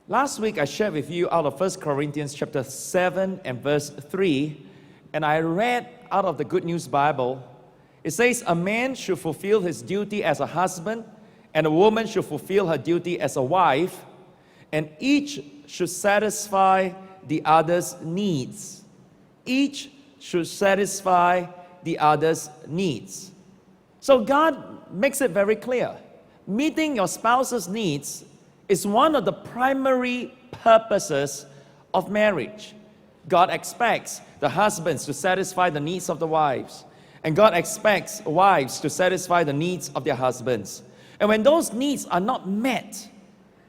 Last week I shared with you out of 1 Corinthians chapter 7 and verse 3, and I read out of the Good News Bible. It says, a man should fulfill his duty as a husband, and a woman should fulfill her duty as a wife, and each should satisfy the other's needs. Each should satisfy the other's needs. So God makes it very clear. Meeting your spouse's needs is one of the primary purposes of marriage. God expects the husbands to satisfy the needs of the wives, and God expects wives to satisfy the needs of their husbands. And when those needs are not met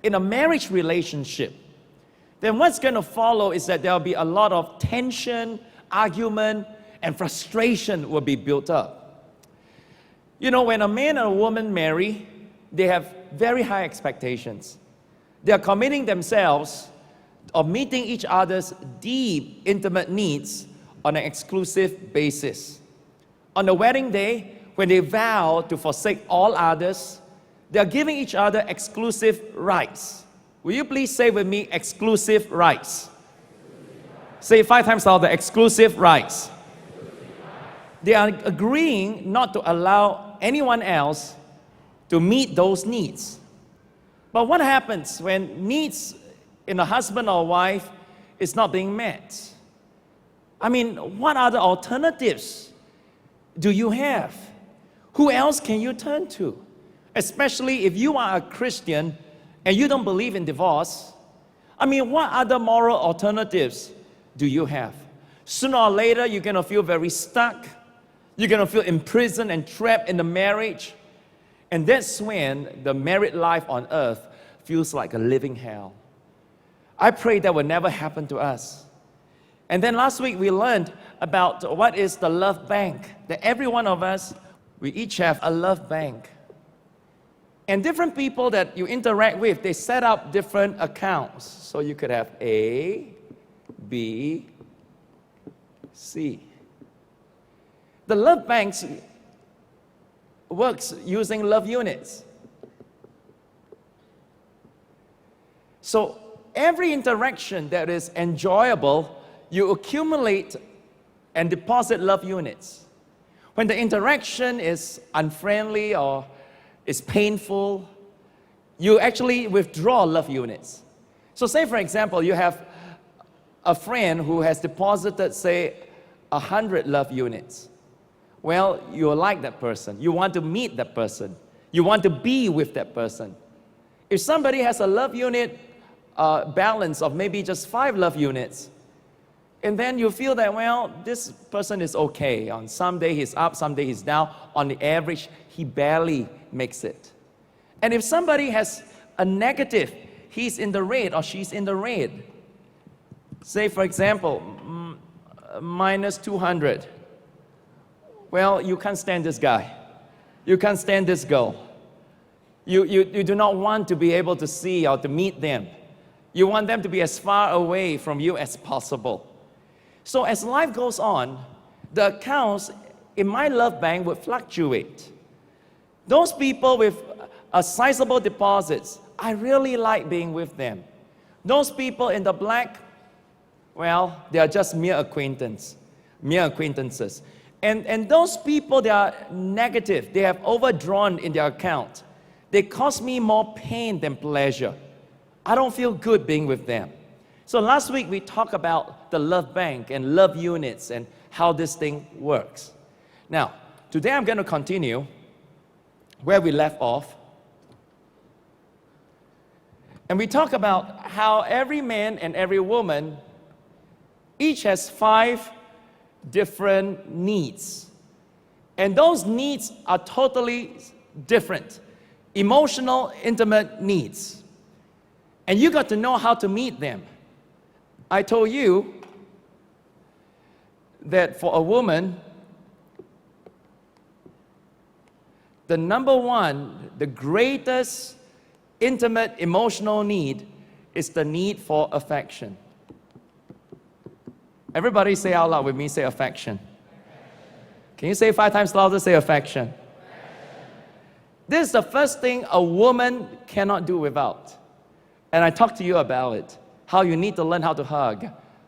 in a marriage relationship, then what's going to follow is that there'll be a lot of tension, argument, and frustration will be built up. You know, when a man and a woman marry, they have very high expectations. They are committing themselves of meeting each other's deep, intimate needs on an exclusive basis. On the wedding day, when they vow to forsake all others, they are giving each other exclusive rights. Will you please say with me, exclusive rights? Say it 5 times louder, exclusive rights. They are agreeing not to allow anyone else to meet those needs. But what happens when needs in a husband or wife is not being met? I mean, what other alternatives do you have? Who else can you turn to? Especially if you are a Christian and you don't believe in divorce. I mean, what other moral alternatives do you have? Sooner or later, you're going to feel very stuck. You're going to feel imprisoned and trapped in the marriage. And that's when the married life on earth feels like a living hell. I pray that will never happen to us. And then last week we learned about what is the love bank. That every one of us, we each have a love bank. And different people that you interact with, they set up different accounts. So you could have A, B, C. The love banks works using love units. So every interaction that is enjoyable, you accumulate and deposit love units. When the interaction is unfriendly or is painful, you actually withdraw love units. So say for example, you have a friend who has deposited, say, 100 love units. Well, you like that person. You want to meet that person. You want to be with that person. If somebody has a love unit balance of maybe just 5 love units, and then you feel that, well, this person is okay. On some day he's up, some day he's down. On the average, he barely makes it. And if somebody has a negative, he's in the red or she's in the red. Say, for example, minus 200. Well, you can't stand this guy. You can't stand this girl. You do not want to be able to see or to meet them. You want them to be as far away from you as possible. So as life goes on, the accounts in my love bank would fluctuate. Those people with a sizable deposits, I really like being with them. Those people in the black, well, they are just mere acquaintances. And those people, they are negative. They have overdrawn in their account. They cause me more pain than pleasure. I don't feel good being with them. So last week we talked about the love bank and love units and how this thing works. Now, today I'm going to continue where we left off. And we talk about how every man and every woman each has 5 different needs. And those needs are totally different. Emotional, intimate needs. And you got to know how to meet them. I told you that for a woman, the number one, the greatest intimate emotional need is the need for affection. Everybody say out loud with me, say affection. Can you say 5 times louder, say affection? This is the first thing a woman cannot do without. And I talked to you about it. How you need to learn how to hug.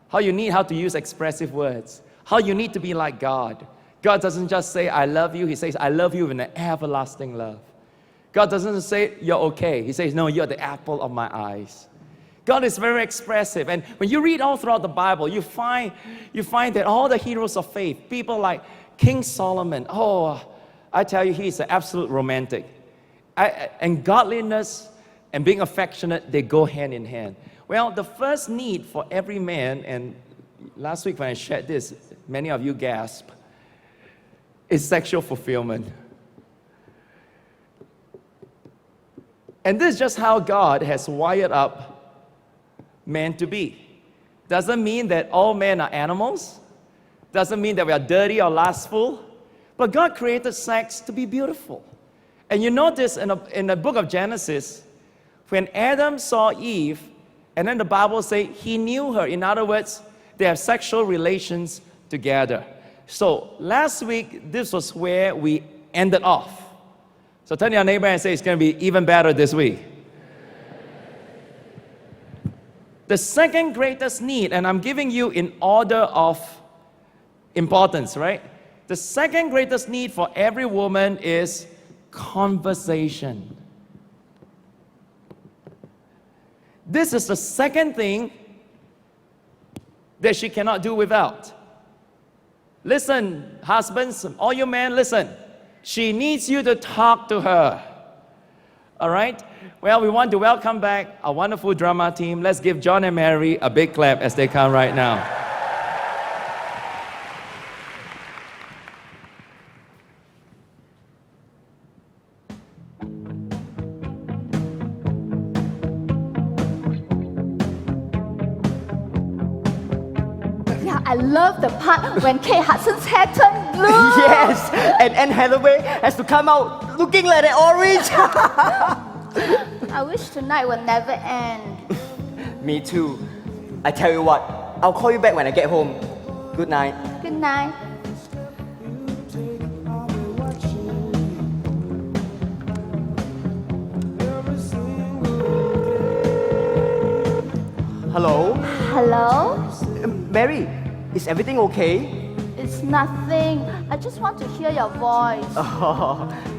How you need how to use expressive words. How you need to be like God. God doesn't just say, I love you. He says, I love you with an everlasting love. God doesn't say, you're okay. He says, no, you're the apple of my eyes. God is very expressive. And when you read all throughout the Bible, you find that all the heroes of faith, people like King Solomon, oh, I tell you, he's an absolute romantic. And godliness and being affectionate, they go hand in hand. Well, the first need for every man, and last week when I shared this, many of you gasped, is sexual fulfillment. And this is just how God has wired up men to be. Doesn't mean that all men are animals. Doesn't mean that we are dirty or lustful. But God created sex to be beautiful. And you notice in the book of Genesis, when Adam saw Eve, and then the Bible says he knew her. In other words, they have sexual relations together. So last week, this was where we ended off. So turn to your neighbor and say it's going to be even better this week. The second greatest need, and I'm giving you in order of importance, right? The second greatest need for every woman is conversation. This is the second thing that she cannot do without. Listen, husbands, all you men, listen. She needs you to talk to her. All right? Well, we want to welcome back our wonderful drama team. Let's give John and Mary a big clap as they come right now. Yeah, I love the part when Kate Hudson's hair turned blue. Yes, and Anne Hathaway has to come out looking like an orange. I wish tonight will never end. Me too. I tell you what, I'll call you back when I get home. Good night. Good night. Hello? Hello? Mary, is everything okay? It's nothing. I just want to hear your voice.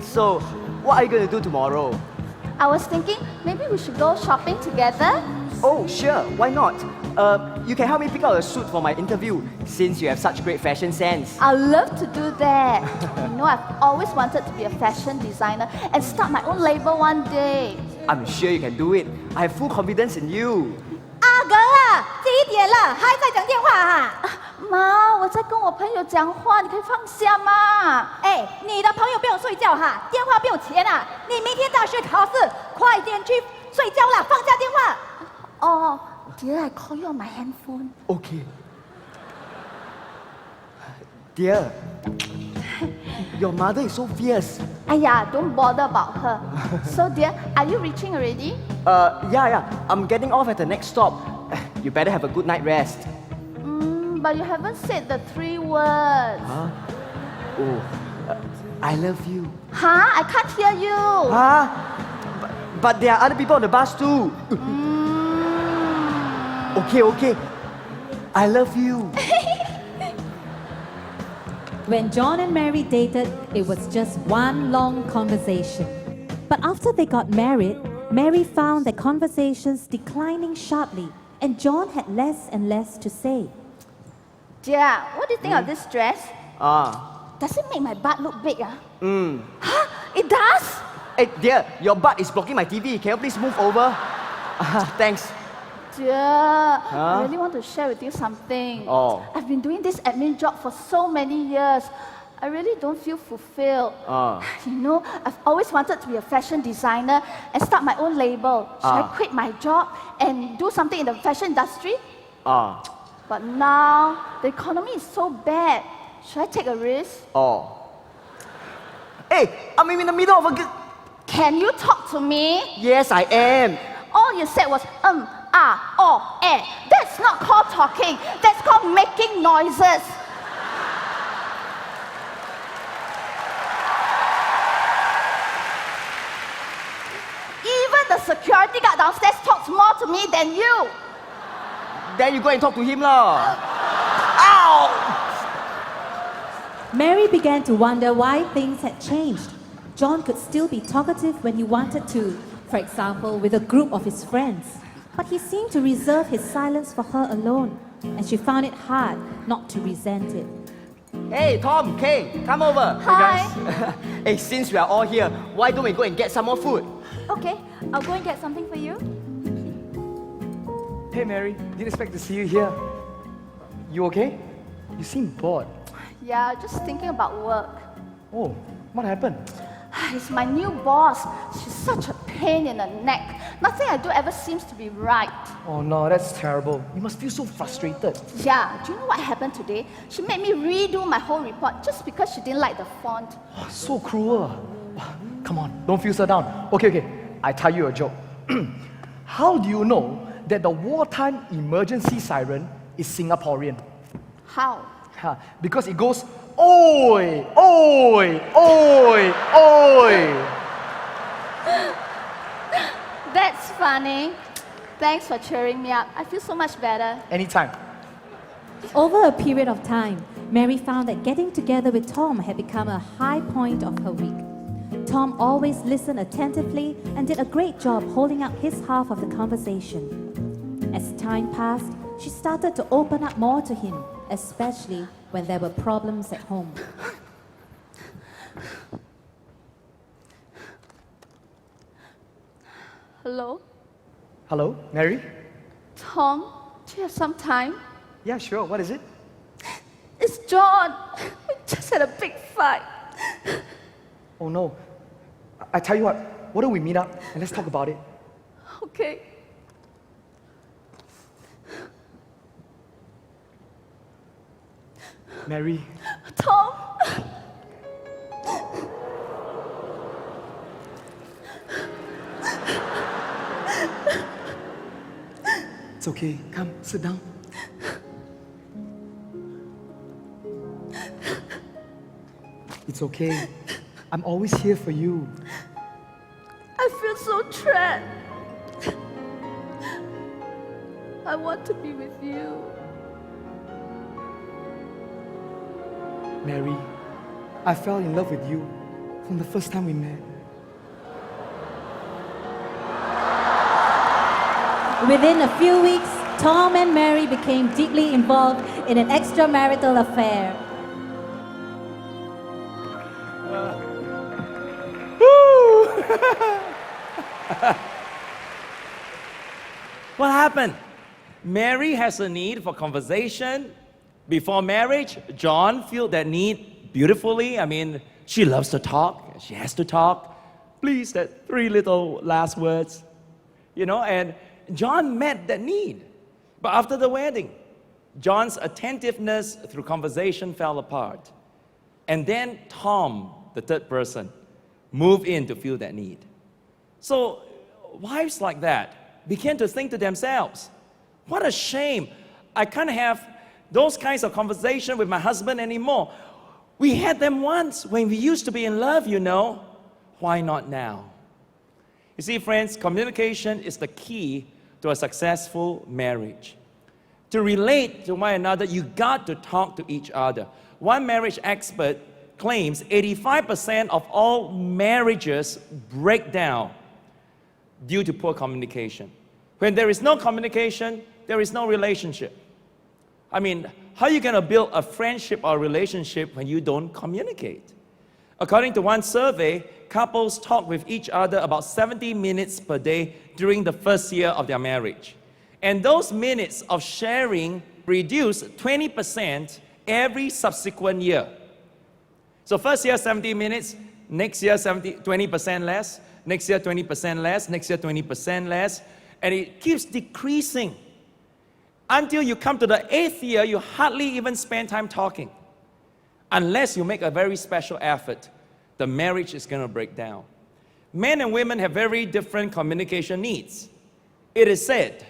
So, what are you going to do tomorrow? I was thinking maybe we should go shopping together. Oh, sure, why not? You can help me pick out a suit for my interview, since you have such great fashion sense. I'd love to do that. You know, I've always wanted to be a fashion designer and start my own label one day. I'm sure you can do it. I have full confidence in you. 阿哥啊，几点了还在讲电话啊？妈，我在跟我朋友讲话，你可以放下吗？哎，你的朋友不用睡觉哈，电话不用钱啊。你明天大学考试，快点去睡觉啦，放下电话。哦，Dear, I call you on my handphone. Okay. Dear, your mother is so fierce. 哎呀 don't bother about her. So dear, are you reaching already? Yeah, I'm getting off at the next stop. You better have a good night rest. But you haven't said the 3 words. Huh? Oh, I love you. Huh? I can't hear you. Huh? But there are other people on the bus too. Okay. I love you. When John and Mary dated, it was just one long conversation. But after they got married, Mary found that conversations declining sharply, and John had less and less to say. Dear, what do you think of this dress? Ah. Does it make my butt look big? Huh? It does? Hey, dear, your butt is blocking my TV. Can you please move over? Thanks. Dear, I really want to share with you something. Oh. I've been doing this admin job for so many years. I really don't feel fulfilled. You know, I've always wanted to be a fashion designer and start my own label. Should I quit my job and do something in the fashion industry? But now, the economy is so bad. Should I take a risk? Hey, I'm in the middle of a good... Can you talk to me? Yes, I am. All you said was oh, eh. That's not called talking. That's called making noises. Even the security guard downstairs talks more to me than you. Then you go and talk to him lah. Ow! Mary began to wonder why things had changed. John could still be talkative when he wanted to, for example, with a group of his friends. But he seemed to reserve his silence for her alone, and she found it hard not to resent it. Hey, Tom, Kay, come over. Hi. Hey, since we are all here, why don't we go and get some more food? Okay, I'll go and get something for you. Hey Mary, didn't expect to see you here. You okay? You seem bored. Yeah, just thinking about work. Oh, what happened? It's my new boss. She's such a pain in the neck. Nothing I do ever seems to be right. Oh no, that's terrible. You must feel so frustrated. Yeah, do you know what happened today? She made me redo my whole report just because she didn't like the font. Oh, so cruel. Oh, come on, don't feel so down. Okay, I tell you a joke. How do you know that the wartime emergency siren is Singaporean? How? Because it goes, oi, oi, oi, oi. That's funny. Thanks for cheering me up. I feel so much better. Anytime. Over a period of time, Mary found that getting together with Tom had become a high point of her week. Tom always listened attentively and did a great job holding up his half of the conversation. As time passed, she started to open up more to him, especially when there were problems at home. Hello? Hello, Mary? Tom, do you have some time? Yeah, sure. What is it? It's John. We just had a big fight. Oh no. I tell you what, why don't we meet up and let's talk about it? Okay. Mary, Tom. it's okay. Come, sit down. It's okay. I'm always here for you. I feel so trapped. I want to be with you. Mary, I fell in love with you from the first time we met. Within a few weeks, Tom and Mary became deeply involved in an extramarital affair. What happened? Mary has a need for conversation. Before marriage, John felt that need beautifully. I mean, she loves to talk. She has to talk. Please, that 3 little last words. You know, and John met that need. But after the wedding, John's attentiveness through conversation fell apart. And then Tom, the third person, moved in to fill that need. So wives like that began to think to themselves, what a shame. I can't have those kinds of conversation with my husband anymore. We had them once when we used to be in love, you know. Why not now? You see, friends, communication is the key to a successful marriage. To relate to one another, you got to talk to each other. One marriage expert claims 85% of all marriages break down due to poor communication. When there is no communication, there is no relationship. I mean, how are you going to build a friendship or a relationship when you don't communicate? According to one survey, couples talk with each other about 70 minutes per day during the first year of their marriage. And those minutes of sharing reduce 20% every subsequent year. So first year, 70 minutes, next year, 20% less, next year, 20% less, next year, 20% less, and it keeps decreasing. Until you come to the 8th year, you hardly even spend time talking. Unless you make a very special effort, the marriage is going to break down. Men and women have very different communication needs. It is said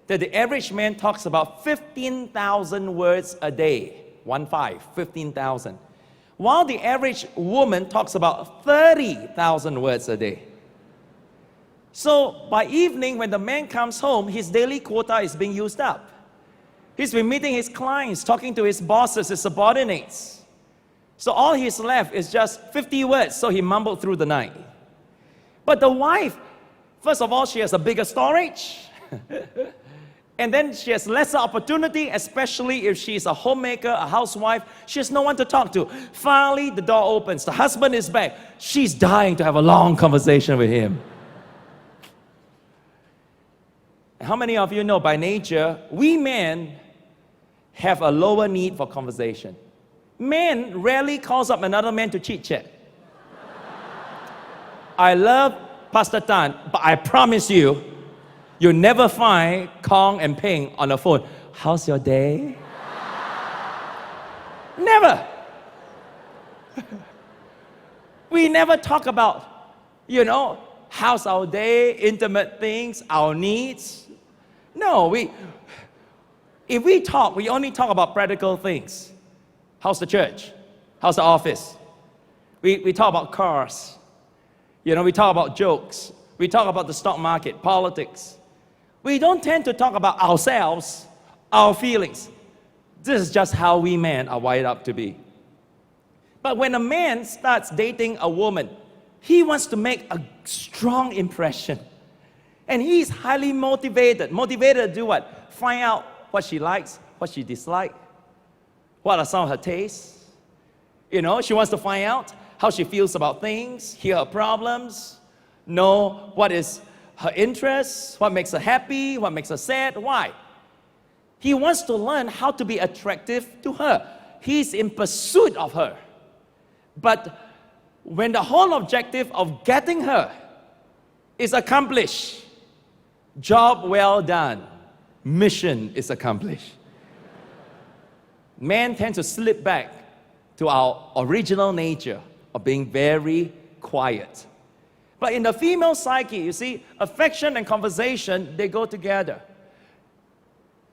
that the average man talks about 15,000 words a day. 15,000. While the average woman talks about 30,000 words a day. So by evening, when the man comes home, his daily quota is being used up. He's been meeting his clients, talking to his bosses, his subordinates. So all he's left is just 50 words, so he mumbled through the night. But the wife, first of all, she has a bigger storage. And then she has lesser opportunity, especially if she's a homemaker, a housewife. She has no one to talk to. Finally, the door opens. The husband is back. She's dying to have a long conversation with him. How many of you know by nature, we men have a lower need for conversation? Men rarely calls up another man to chit-chat. I love Pastor Tan, but I promise you, you'll never find Kong and Ping on the phone. How's your day? Never. We never talk about, how's our day, intimate things, our needs. No, if we talk, we only talk about practical things. How's the church? How's the office? We talk about cars. We talk about jokes. We talk about the stock market, politics. We don't tend to talk about ourselves, our feelings. This is just how we men are wired up to be. But when a man starts dating a woman, he wants to make a strong impression. And he's highly motivated. Motivated to do what? Find out what she likes, what she dislikes, what are some of her tastes. She wants to find out how she feels about things, hear her problems, know what is her interests, what makes her happy, what makes her sad. Why? He wants to learn how to be attractive to her. He's in pursuit of her. But when the whole objective of getting her is accomplished, job well done, mission is accomplished. Men tend to slip back to our original nature of being very quiet. But in the female psyche, you see, affection and conversation, they go together.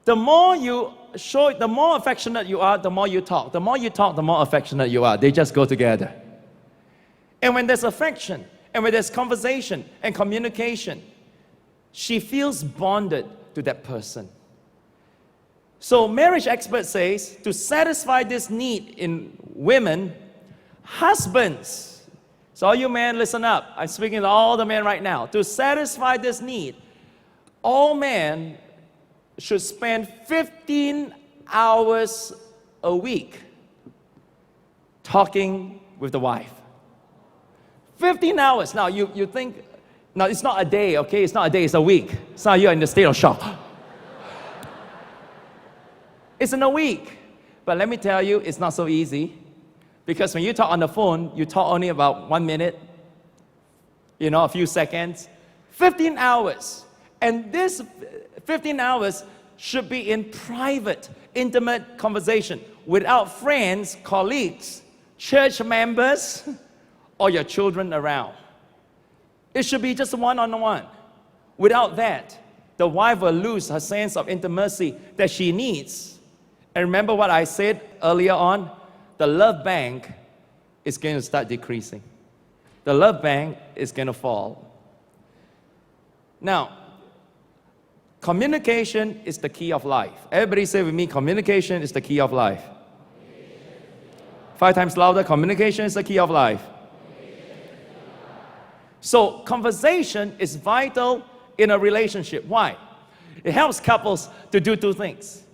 The more you show it, the more affectionate you are, the more you talk. The more you talk, the more affectionate you are. They just go together. And when there's affection, and when there's conversation and communication, she feels bonded to that person. So marriage expert says, to satisfy this need in women, husbands, so all you men, listen up. I'm speaking to all the men right now. To satisfy this need, all men should spend 15 hours a week talking with the wife. 15 hours. Now, you think, now it's not a day, okay? It's not a day, it's a week. Some of you are in the state of shock. It's in a week. But let me tell you, it's not so easy. Because when you talk on the phone, you talk only about 1 minute, a few seconds. 15 hours. And this 15 hours should be in private, intimate conversation without friends, colleagues, church members, or your children around. It should be just one-on-one. Without that, the wife will lose her sense of intimacy that she needs. And remember what I said earlier on? The love bank is going to start decreasing. The love bank is going to fall. Now, communication is the key of life. Everybody say with me, communication is the key of life. 5 times louder, communication is the key of life. So conversation is vital in a relationship. Why? It helps couples to do 2 things.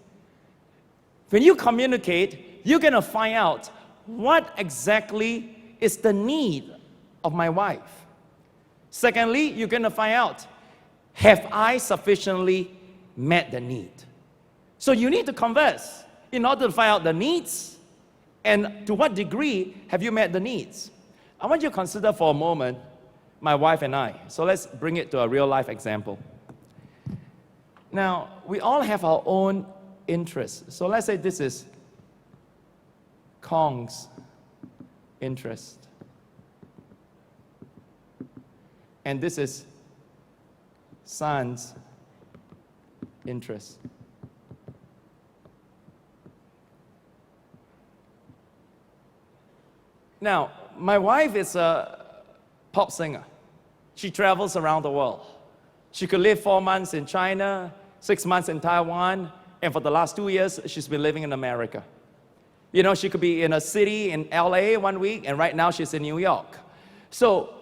When you communicate, you're going to find out what exactly is the need of my wife. Secondly, you're going to find out, have I sufficiently met the need? So you need to converse in order to find out the needs and to what degree have you met the needs. I want you to consider for a moment my wife and I. So let's bring it to a real life example. Now, we all have our own interests. So let's say this is Kong's interest. And this is San's interest. Now, my wife is a pop singer. She travels around the world. She could live 4 months in China, 6 months in Taiwan, and for the last 2 years, she's been living in America. You know, she could be in a city in LA 1 week, and right now she's in New York. So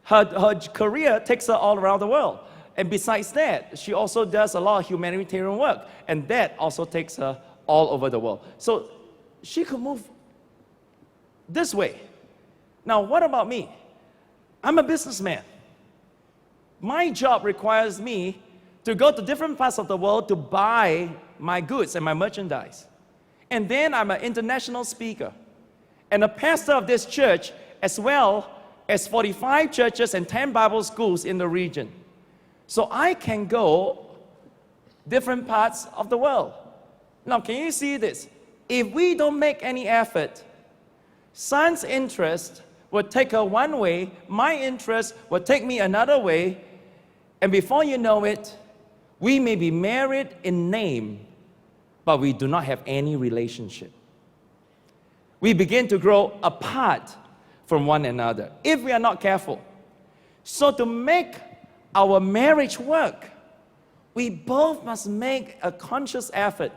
her career takes her all around the world. And besides that, she also does a lot of humanitarian work, and that also takes her all over the world. So she could move this way. Now, what about me? I'm a businessman. My job requires me to go to different parts of the world to buy my goods and my merchandise. And then I'm an international speaker and a pastor of this church, as well as 45 churches and 10 Bible schools in the region. So I can go different parts of the world. Now, can you see this? If we don't make any effort, Son's interest will take her one way, my interest will take me another way, and before you know it, we may be married in name, but we do not have any relationship. We begin to grow apart from one another if we are not careful. So to make our marriage work, we both must make a conscious effort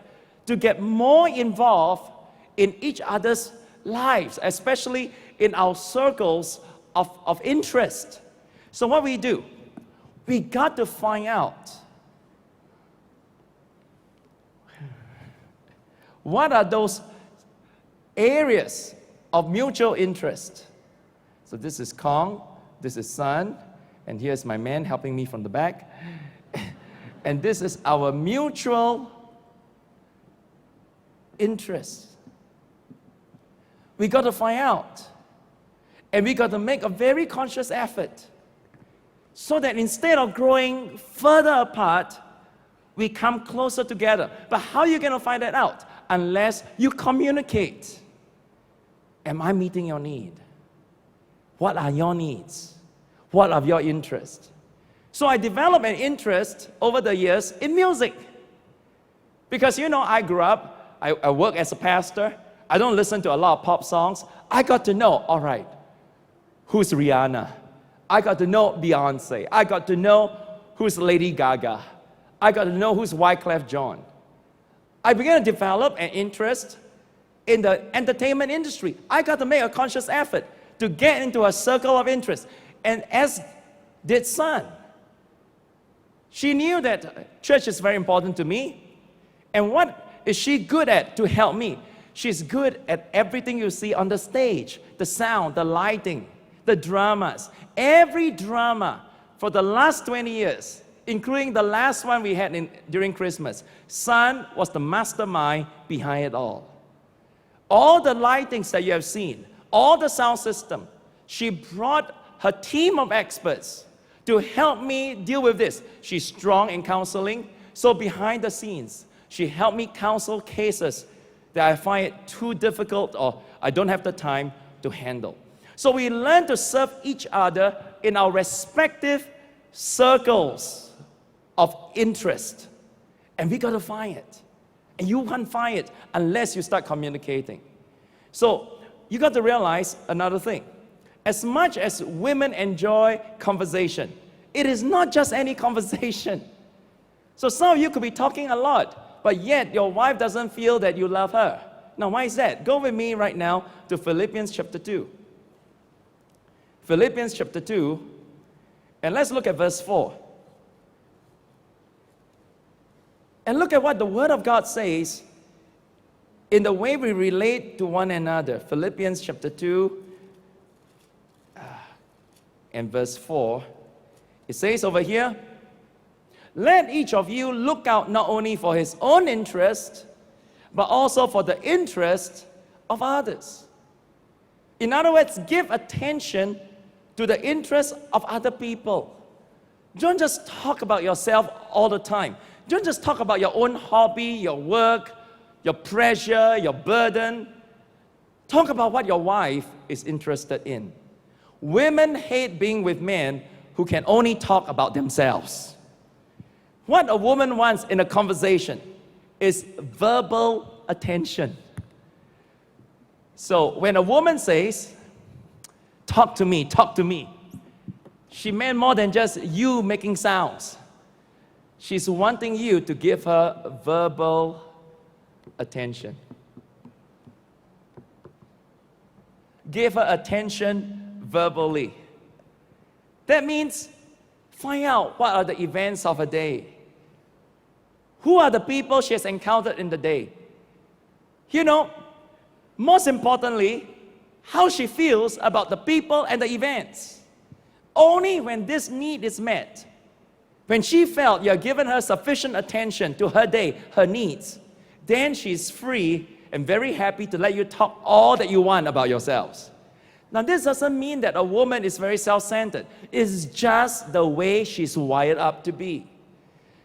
to get more involved in each other's lives, especially in our circles of interest. So what we do, we got to find out what are those areas of mutual interest. So this is Kong, this is Son, and here's my man helping me from the back. And this is our mutual interest. We got to find out, and we got to make a very conscious effort so that instead of growing further apart, we come closer together. But how are you going to find that out? Unless you communicate. Am I meeting your need? What are your needs? What are your interests? So I developed an interest over the years in music. Because you know, I grew up, I work as a pastor. I don't listen to a lot of pop songs. I got to know, all right, who's Rihanna? I got to know Beyonce. I got to know who's Lady Gaga. I got to know who's Wyclef Jean. I began to develop an interest in the entertainment industry. I got to make a conscious effort to get into a circle of interest. And as did Son. She knew that church is very important to me. And what is she good at to help me? She's good at everything you see on the stage, the sound, the lighting, the dramas. Every drama for the last 20 years, including the last one we had during Christmas, Son was the mastermind behind it all. All the lightings that you have seen, all the sound system, she brought her team of experts to help me deal with this. She's strong in counseling, so behind the scenes, she helped me counsel cases that I find it too difficult or I don't have the time to handle. So we learn to serve each other in our respective circles of interest. And we got to find it. And you can't find it unless you start communicating. So you got to realize another thing. As much as women enjoy conversation, it is not just any conversation. So some of you could be talking a lot, but yet your wife doesn't feel that you love her. Now, why is that? Go with me right now to Philippians chapter 2. Philippians chapter 2, and let's look at verse 4. And look at what the Word of God says in the way we relate to one another. Philippians chapter 2 and verse 4. It says over here, let each of you look out not only for his own interest, but also for the interest of others. In other words, give attention to the interests of other people. Don't just talk about yourself all the time. Don't just talk about your own hobby, your work, your pressure, your burden. Talk about what your wife is interested in. Women hate being with men who can only talk about themselves. What a woman wants in a conversation is verbal attention. So when a woman says, talk to me, She meant more than just you making sounds. She's wanting you to give her verbal attention. Give her attention verbally. That means find out what are the events of a day. Who are the people she has encountered in the day? You know, most importantly, how she feels about the people and the events. Only when this need is met, when she felt you're giving her sufficient attention to her day, her needs, then she's free and very happy to let you talk all that you want about yourselves. Now, this doesn't mean that a woman is very self-centered. It's just the way she's wired up to be.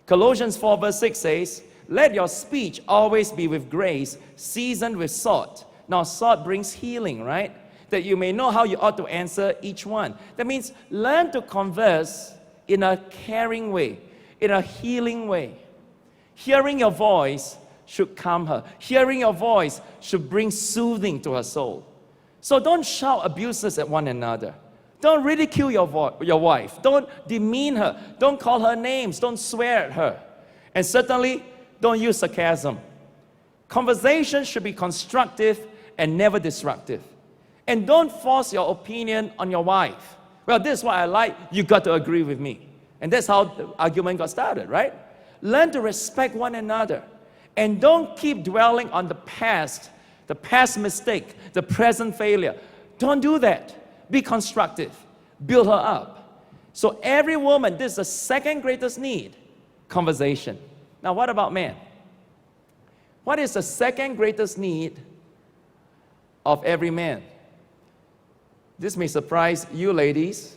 Colossians 4 verse 6 says, let your speech always be with grace, seasoned with salt. Now, salt brings healing, right? That you may know how you ought to answer each one. That means learn to converse in a caring way, in a healing way. Hearing your voice should calm her. Hearing your voice should bring soothing to her soul. So don't shout abuses at one another. Don't ridicule your wife. Don't demean her. Don't call her names. Don't swear at her. And certainly, don't use sarcasm. Conversation should be constructive and never destructive. And don't force your opinion on your wife. Well, this is what I like, you got to agree with me. And that's how the argument got started, right? Learn to respect one another. And don't keep dwelling on the past mistake, the present failure. Don't do that. Be constructive. Build her up. So every woman, this is the second greatest need, conversation. Now, what about men? What is the second greatest need of every man? This may surprise you ladies,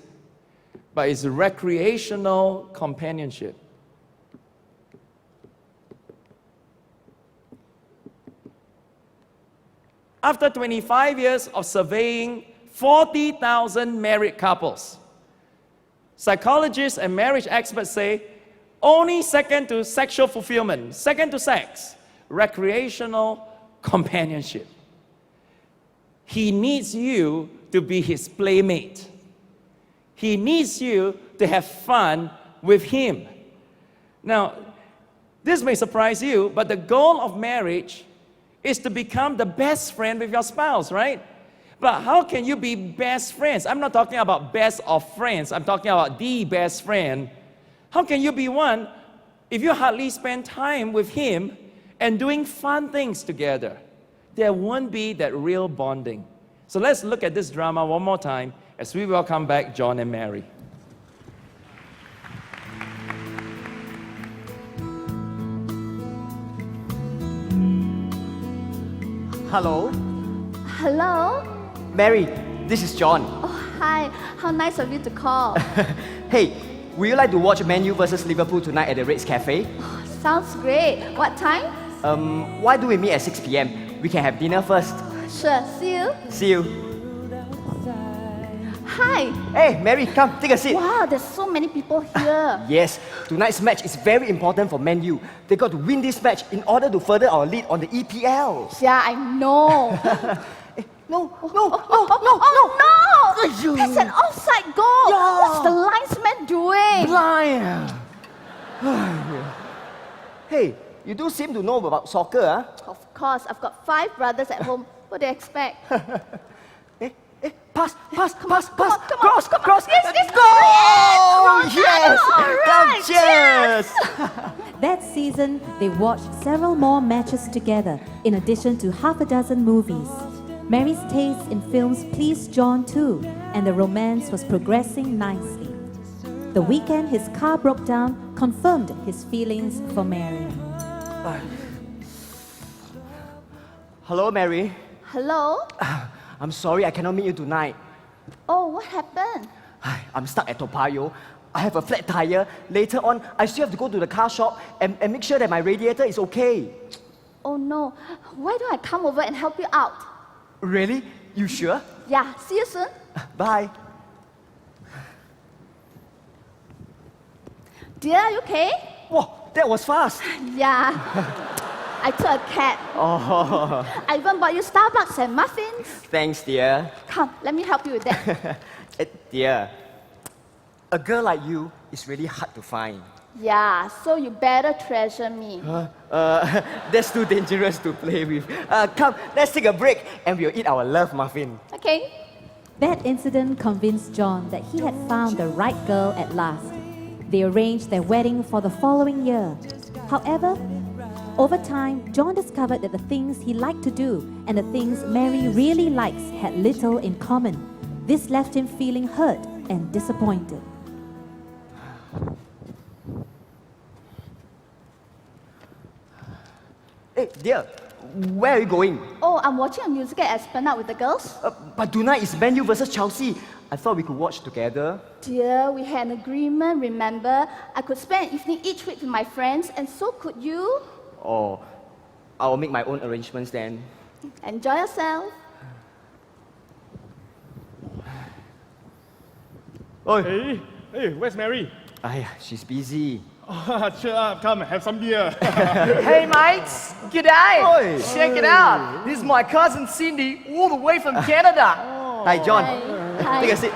but it's recreational companionship. After 25 years of surveying 40,000 married couples, psychologists and marriage experts say only second to sexual fulfillment, second to sex, recreational companionship. He needs you to be his playmate. He needs you to have fun with him. Now, this may surprise you, but the goal of marriage is to become the best friend with your spouse, right? But how can you be best friends? I'm not talking about best of friends. I'm talking about the best friend. How can you be one if you hardly spend time with him and doing fun things together? There won't be that real bonding. So let's look at this drama one more time as we welcome back John and Mary. Hello? Hello? Mary, this is John. Oh, hi. How nice of you to call. Hey, would you like to watch Man U versus Liverpool tonight at the Reds Cafe? Sounds great. What time? Why do we meet at 6 p.m.? We can have dinner first. Sure. See you. See you. Hi. Hey, Mary, come, take a seat. Wow, there's so many people here. Yes, tonight's match is very important for Man U. They got to win this match in order to further our lead on the EPL. Yeah, I know. No. Oh no! That's an offside goal. Yeah. What's the linesman doing? Blind. Hey, you do seem to know about soccer, huh? Of course, I've got 5 brothers at home. What do you expect? Pass, cross. Yes, Go! Cross. Yes! All right, Cheers! That season, they watched several more matches together, in addition to half a dozen movies. Mary's taste in films pleased John too, and the romance was progressing nicely. The weekend his car broke down confirmed his feelings for Mary. Hello, Mary. Hello? I'm sorry I cannot meet you tonight. Oh, what happened? I'm stuck at Toa Payoh. I have a flat tire. Later on, I still have to go to the car shop and make sure that my radiator is okay. Oh no. Why don't I come over and help you out? Really? You sure? Yeah, see you soon. Bye. Dear, are you okay? Whoa, that was fast. Yeah. I took a cab. Oh, I even bought you Starbucks and muffins. thanks, dear. Come, let me help you with that. Dear, A girl like you is really hard to find. Yeah, so you better treasure me. That's too dangerous to play with. Come, let's take a break and we'll eat our love muffin. Okay? That incident convinced John that he had found the right girl at last. They arranged their wedding for the following year. However, over time, John discovered that the things he liked to do and the things Mary really likes had little in common. This left him feeling hurt and disappointed. Hey, dear, where are you going? Oh, I'm watching a musical at Esplanade with the girls. But tonight is Man U versus Chelsea. I thought we could watch together. Dear, we had an agreement, remember? I could spend an evening each week with my friends, and so could you. Oh, I'll make my own arrangements then. Enjoy yourself. Hey, where's Mary? She's busy. Cheer up, come, have some beer. Hey mates, g'day! Oi. Check it out. This is my cousin Cindy, all the way from Canada. Hi, John. Hi. Take a seat.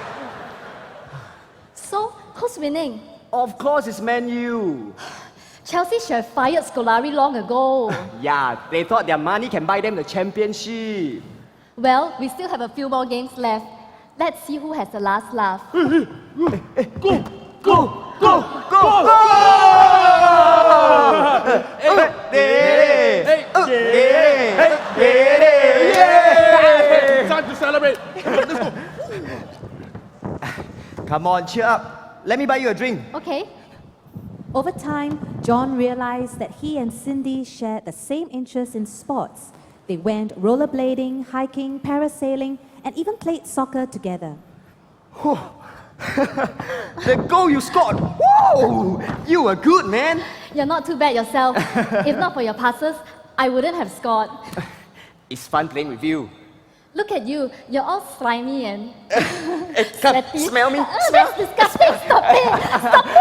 So, who's winning? Of course, it's Man U. Chelsea should have fired Scolari long ago. Yeah, they thought their money can buy them the championship. Well, we still have a few more games left. Let's see who has the last laugh. Time to celebrate. Let's go. Come on, cheer up. Let me buy you a drink. Okay. Over time, John realized that he and Cindy shared the same interests in sports. They went rollerblading, hiking, parasailing, and even played soccer together. The goal you scored. Whoa! You were good, man. You're not too bad yourself. If not for your passes, I wouldn't have scored. It's fun playing with you. Look at you. You're all slimy and Hey, come, sweaty. smell me. That's disgusting. Stop it. Stop it.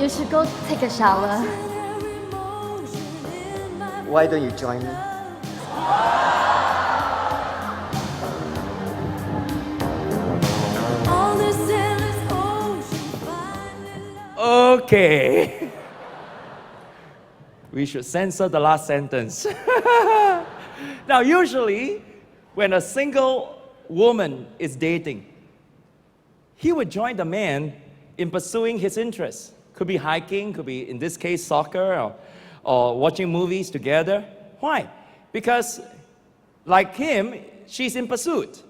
You should go take a shower. Why don't you join me? Okay. We should censor the last sentence. Now, usually, when a single woman is dating, he would join the man in pursuing his interests. Could be hiking, could be, in this case, soccer, or watching movies together. Why? Because, like him, she's in pursuit.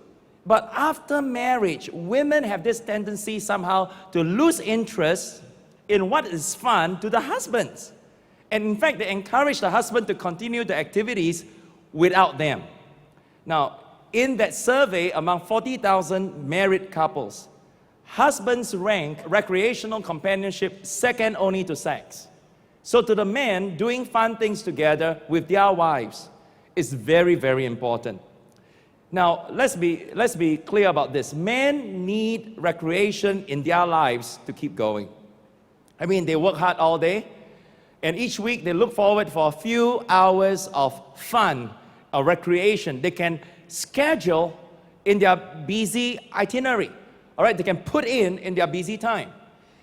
But after marriage, women have this tendency somehow to lose interest in what is fun to the husbands. And in fact, they encourage the husband to continue the activities without them. Now, in that survey among 40,000 married couples, husbands rank recreational companionship second only to sex. So to the men, doing fun things together with their wives is very, very important. Now, let's be clear about this. Men need recreation in their lives to keep going. I mean, they work hard all day, and each week they look forward for a few hours of fun or recreation they can schedule in their busy itinerary. All right, they can put in their busy time.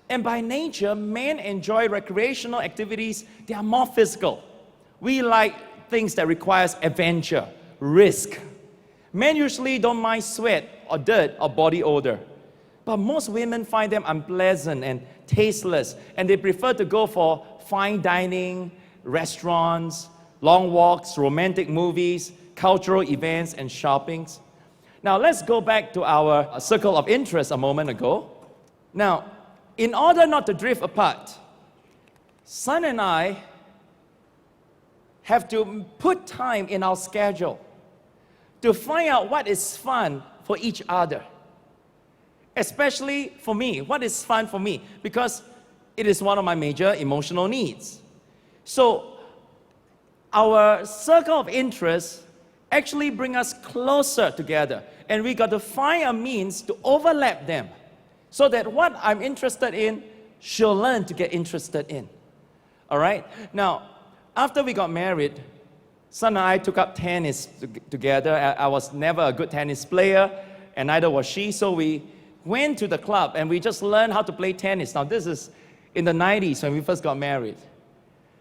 And by nature, men enjoy recreational activities. They are more physical. We like things that requires adventure, risk. Men usually don't mind sweat or dirt or body odor. But most women find them unpleasant and tasteless, and they prefer to go for fine dining, restaurants, long walks, romantic movies, cultural events, and shoppings. Now, let's go back to our circle of interest a moment ago. Now, in order not to drift apart, Son and I have to put time in our schedule to find out what is fun for each other. Especially for me, what is fun for me? Because it is one of my major emotional needs. So, our circle of interest actually bring us closer together, and we got to find a means to overlap them so that what I'm interested in, she'll learn to get interested in. All right? Now, after we got married, son and I took up tennis together. I was never a good tennis player, and neither was she. So we went to the club and we just learned how to play tennis. Now, this is in the 90s when we first got married.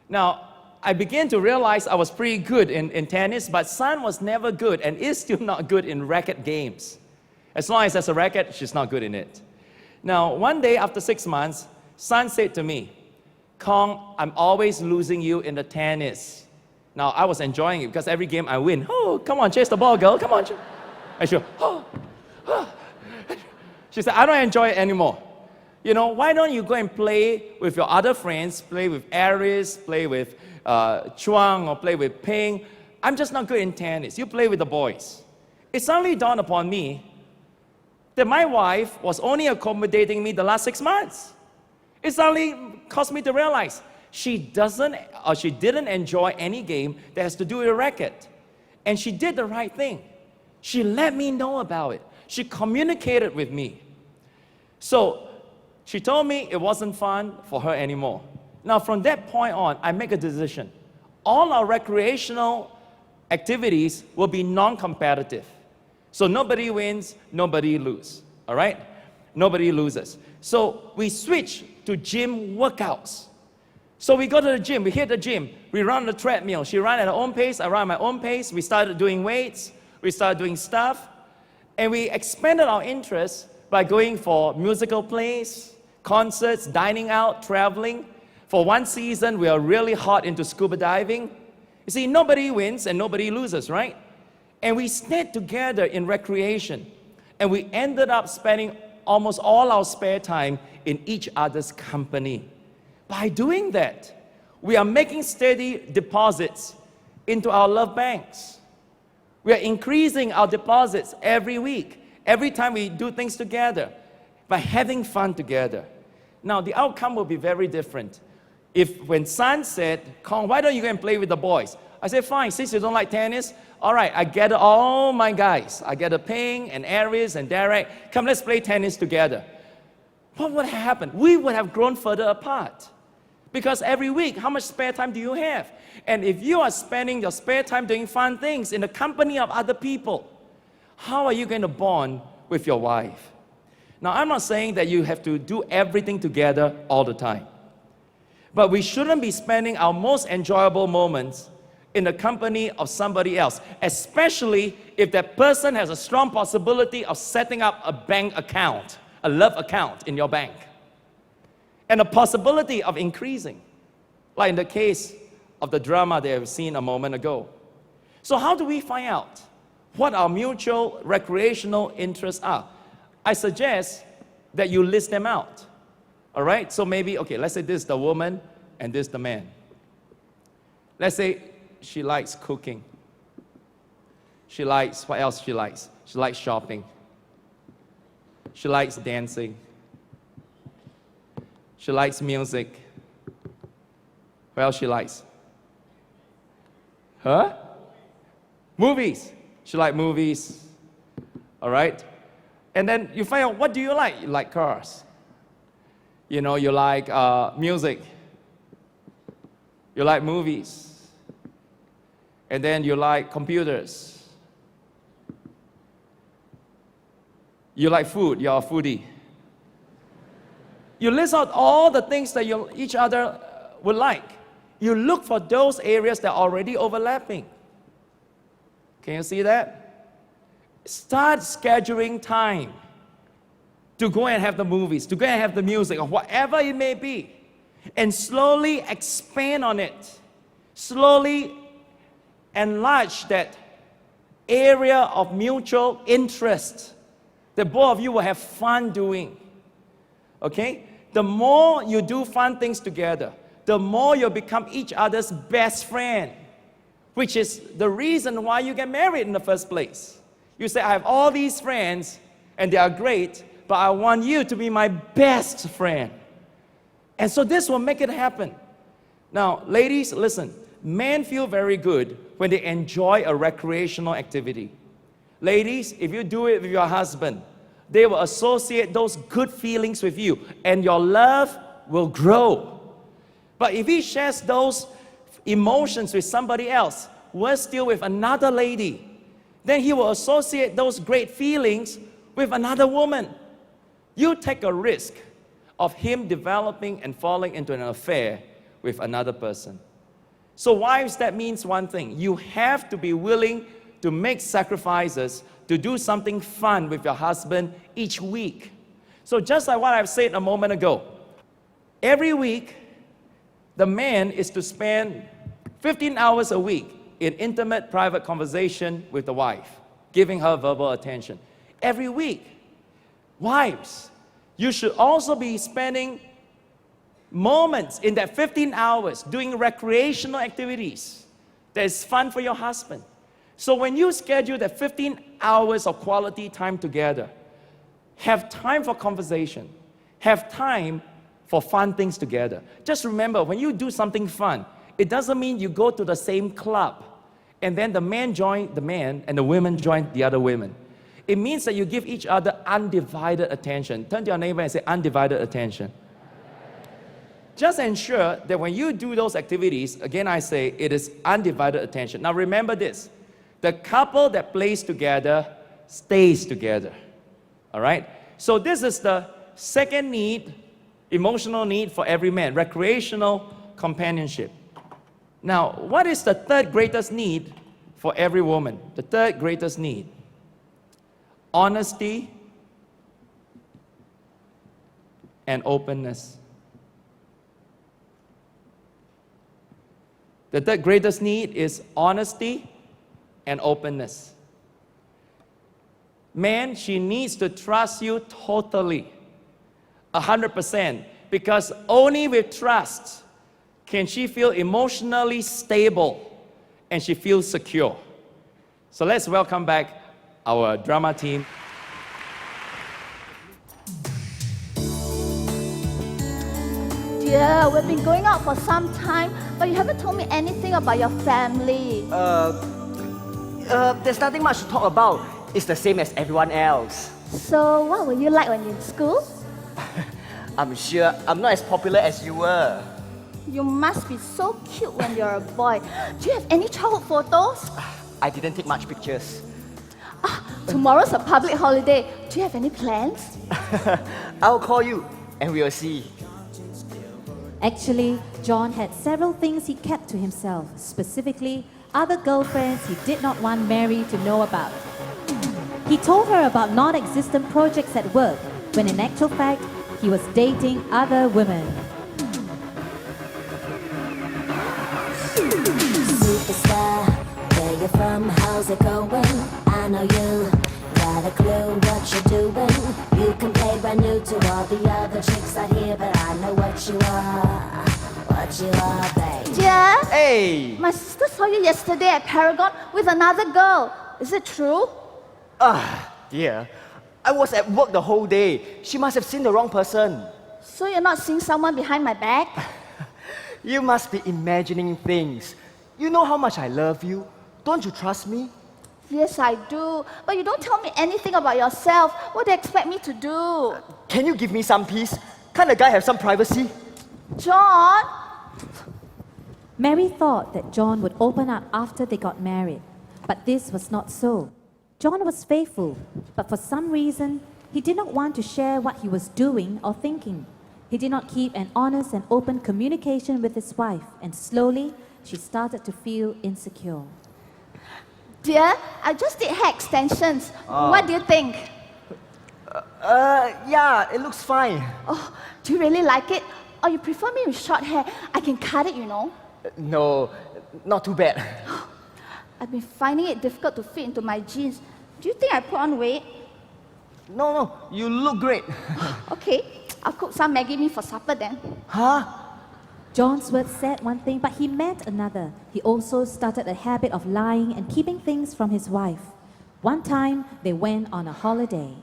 Now, I began to realize I was pretty good in tennis, but son was never good and is still not good in racket games. As long as there's a racket, she's not good in it. Now, one day after 6 months, son said to me, Kong, I'm always losing you in the tennis. Now, I was enjoying it because every game I win. Oh, come on, chase the ball, girl, come on. And she, she said, I don't enjoy it anymore. You know, why don't you go and play with your other friends, play with Aris, play with Chuang, or play with Ping. I'm just not good in tennis. You play with the boys. It suddenly dawned upon me that my wife was only accommodating me the last 6 months. It suddenly caused me to realize she didn't enjoy any game that has to do with a racket. And she did the right thing. She let me know about it. She communicated with me. So she told me it wasn't fun for her anymore. Now, from that point on, I make a decision. All our recreational activities will be non-competitive. So nobody wins, nobody loses, all right? Nobody loses. So we switch to gym workouts. So we go to the gym, we hit the gym, we run the treadmill. She ran at her own pace, I ran at my own pace. We started doing weights, we started doing stuff, and we expanded our interests by going for musical plays, concerts, dining out, traveling. For one season, we are really hot into scuba diving. You see, nobody wins and nobody loses, right? And we stayed together in recreation. And we ended up spending almost all our spare time in each other's company. By doing that, we are making steady deposits into our love banks. We are increasing our deposits every week, every time we do things together, by having fun together. Now, the outcome will be very different. If when son said, Kong, why don't you go and play with the boys? I said, fine, since you don't like tennis, all right, I gather all my guys. I gather Ping and Aris and Derek. Come, let's play tennis together. What would have happened? We would have grown further apart. Because every week, how much spare time do you have? And if you are spending your spare time doing fun things in the company of other people, how are you going to bond with your wife? Now, I'm not saying that you have to do everything together all the time. But we shouldn't be spending our most enjoyable moments in the company of somebody else, especially if that person has a strong possibility of setting up a bank account, a love account in your bank, and a possibility of increasing, like in the case of the drama that I've seen a moment ago. So how do we find out what our mutual recreational interests are? I suggest that you list them out. All right, so maybe, okay, let's say this is the woman and this is the man. Let's say she likes cooking. She likes, what else she likes? She likes shopping. She likes dancing. She likes music. What else she likes? Huh? Movies. She likes movies. All right? And then you find out, what do you like? You like cars. You know, you like music. You like movies. And then you like computers. You like food. You're a foodie. You list out all the things that each other would like. You look for those areas that are already overlapping. Can you see that? Start scheduling time to go and have the movies, to go and have the music, or whatever it may be, and slowly expand on it. Slowly enlarge that area of mutual interest that both of you will have fun doing. Okay? The more you do fun things together, the more you'll become each other's best friend, which is the reason why you get married in the first place. You say, I have all these friends, and they are great, but I want you to be my best friend. And so this will make it happen. Now, ladies, listen. Men feel very good when they enjoy a recreational activity. Ladies, if you do it with your husband, they will associate those good feelings with you, and your love will grow. But if he shares those emotions with somebody else, worse still with another lady, then he will associate those great feelings with another woman. You take a risk of him developing and falling into an affair with another person. So wives, that means one thing. You have to be willing to make sacrifices to do something fun with your husband each week. So just like what I've said a moment ago, every week, the man is to spend 15 hours a week in intimate, private conversation with the wife, giving her verbal attention. Every week. Wives, you should also be spending moments in that 15 hours doing recreational activities that is fun for your husband. So when you schedule that 15 hours of quality time together, have time for conversation, have time for fun things together. Just remember, when you do something fun, it doesn't mean you go to the same club and then the man join the man and the women join the other women. It means that you give each other undivided attention. Turn to your neighbor and say, undivided attention. Just ensure that when you do those activities, again I say, it is undivided attention. Now remember this, the couple that plays together stays together. All right? So this is the second need, emotional need for every man, recreational companionship. Now, what is the third greatest need for every woman? The third greatest need. Honesty and openness. The third greatest need is honesty and openness. Man, she needs to trust you totally, 100%, because only with trust can she feel emotionally stable and she feels secure. So let's welcome back our drama team. Dear, we've been going out for some time, but you haven't told me anything about your family. There's nothing much to talk about. It's the same as everyone else. So, what were you like when you're in school? I'm sure I'm not as popular as you were. You must be so cute when you're a boy. Do you have any childhood photos? I didn't take much pictures. Tomorrow's a public holiday. Do you have any plans? I'll call you and we'll see. Actually, John had several things he kept to himself, specifically other girlfriends he did not want Mary to know about. He told her about non-existent projects at work, when in actual fact, he was dating other women. Superstar, where you from, how's it going? I know you got a clue what you're doing. You can play brand new to all the other chicks out here, but I know what you are, babe. Dear, Hey! my sister saw you yesterday at Paragon with another girl. Is it true? Dear, I was at work the whole day. She must have seen the wrong person. So you're not seeing someone behind my back? You must be imagining things. You know how much I love you. Don't you trust me? Yes, I do. But you don't tell me anything about yourself. What do you expect me to do? Can you give me some peace? Can't a guy have some privacy? John? Mary thought that John would open up after they got married, but this was not so. John was faithful, but for some reason, he did not want to share what he was doing or thinking. He did not keep an honest and open communication with his wife, and slowly, she started to feel insecure. Dear, I just did hair extensions. What do you think? Yeah, it looks fine. Oh, do you really like it? Or you prefer me with short hair? I can cut it, you know. No, not too bad. I've been finding it difficult to fit into my jeans. Do you think I put on weight? No, you look great. Okay, I'll cook some Maggi mee for supper then. Huh? John's words said one thing, but he meant another. He also started a habit of lying and keeping things from his wife. One time, they went on a holiday.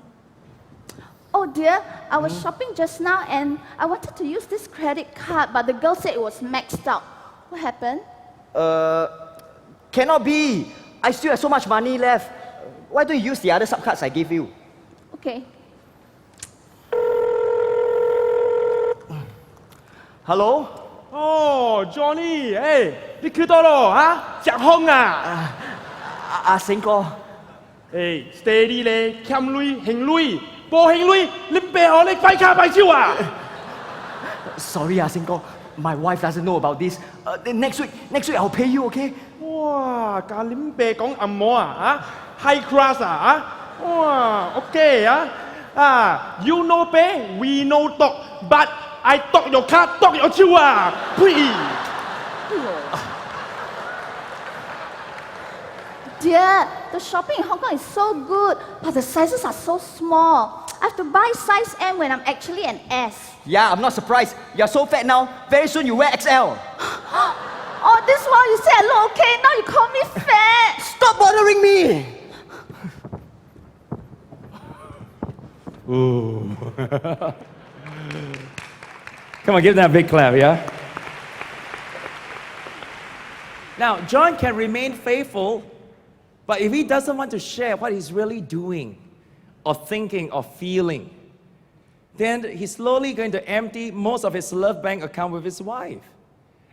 Oh dear, I was shopping just now and I wanted to use this credit card, but the girl said it was maxed out. What happened? Cannot be. I still have so much money left. Why don't you use the other sub cards I gave you? Okay. Hello? Oh, Johnny, hey, 你去到咯嚇，食風啊！阿醒哥，誒，steady 咧，欠累行累，無行累，你背後你快卡快手啊！ sorry 阿醒哥，my wife doesn't know about this. Next week I'll pay you, okay? 哇，教你爸講按摩啊，high class 啊，哇，OK ，you know pay, we know talk, but I talk your card, talk your 手啊，呸！ Dear, the shopping in Hong Kong is so good, but the sizes are so small. I have to buy size M when I'm actually an S. Yeah, I'm not surprised. You're so fat now. Very soon you wear XL. Oh, this while you say I look okay, now you call me fat. Stop bothering me. Come on, give them a big clap, yeah? Now, John can remain faithful, but if he doesn't want to share what he's really doing, or thinking, or feeling, then he's slowly going to empty most of his love bank account with his wife.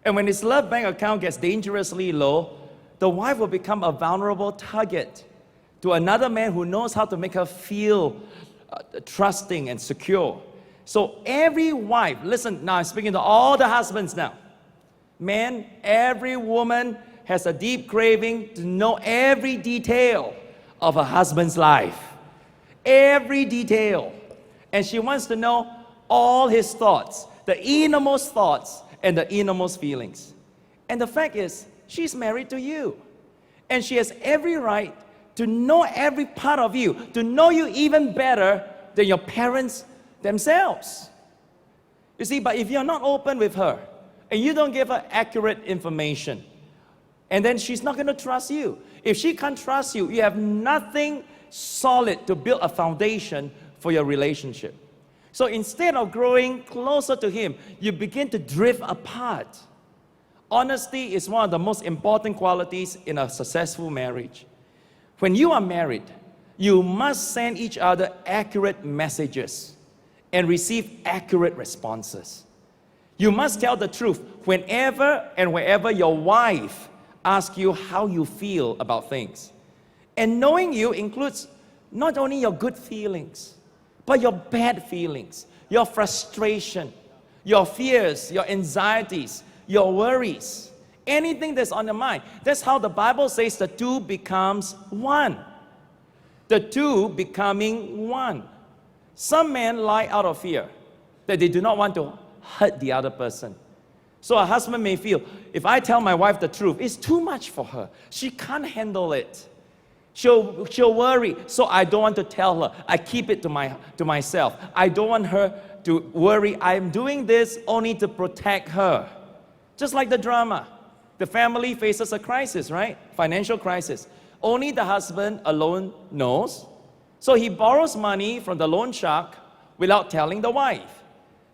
And when his love bank account gets dangerously low, the wife will become a vulnerable target to another man who knows how to make her feel trusting and secure. So every wife, listen, now I'm speaking to all the husbands now. Man, every woman has a deep craving to know every detail of her husband's life. Every detail. And she wants to know all his thoughts, the innermost thoughts and the innermost feelings. And the fact is, she's married to you. And she has every right to know every part of you, to know you even better than your parents themselves. You see, but if you're not open with her, and you don't give her accurate information, and then she's not going to trust you. If she can't trust you, you have nothing solid to build a foundation for your relationship. So instead of growing closer to him, you begin to drift apart. Honesty is one of the most important qualities in a successful marriage. When you are married, you must send each other accurate messages and receive accurate responses. You must tell the truth whenever and wherever your wife asks you how you feel about things. And knowing you includes not only your good feelings, but your bad feelings, your frustration, your fears, your anxieties, your worries, anything that's on your mind. That's how the Bible says the two becomes one. The two becoming one. Some men lie out of fear that they do not want to hurt the other person. So a husband may feel, if I tell my wife the truth, it's too much for her. She can't handle it. She'll worry, so I don't want to tell her. I keep it to myself. I don't want her to worry. I'm doing this only to protect her. Just like the drama. The family faces a crisis, right? Financial crisis. Only the husband alone knows. So he borrows money from the loan shark without telling the wife.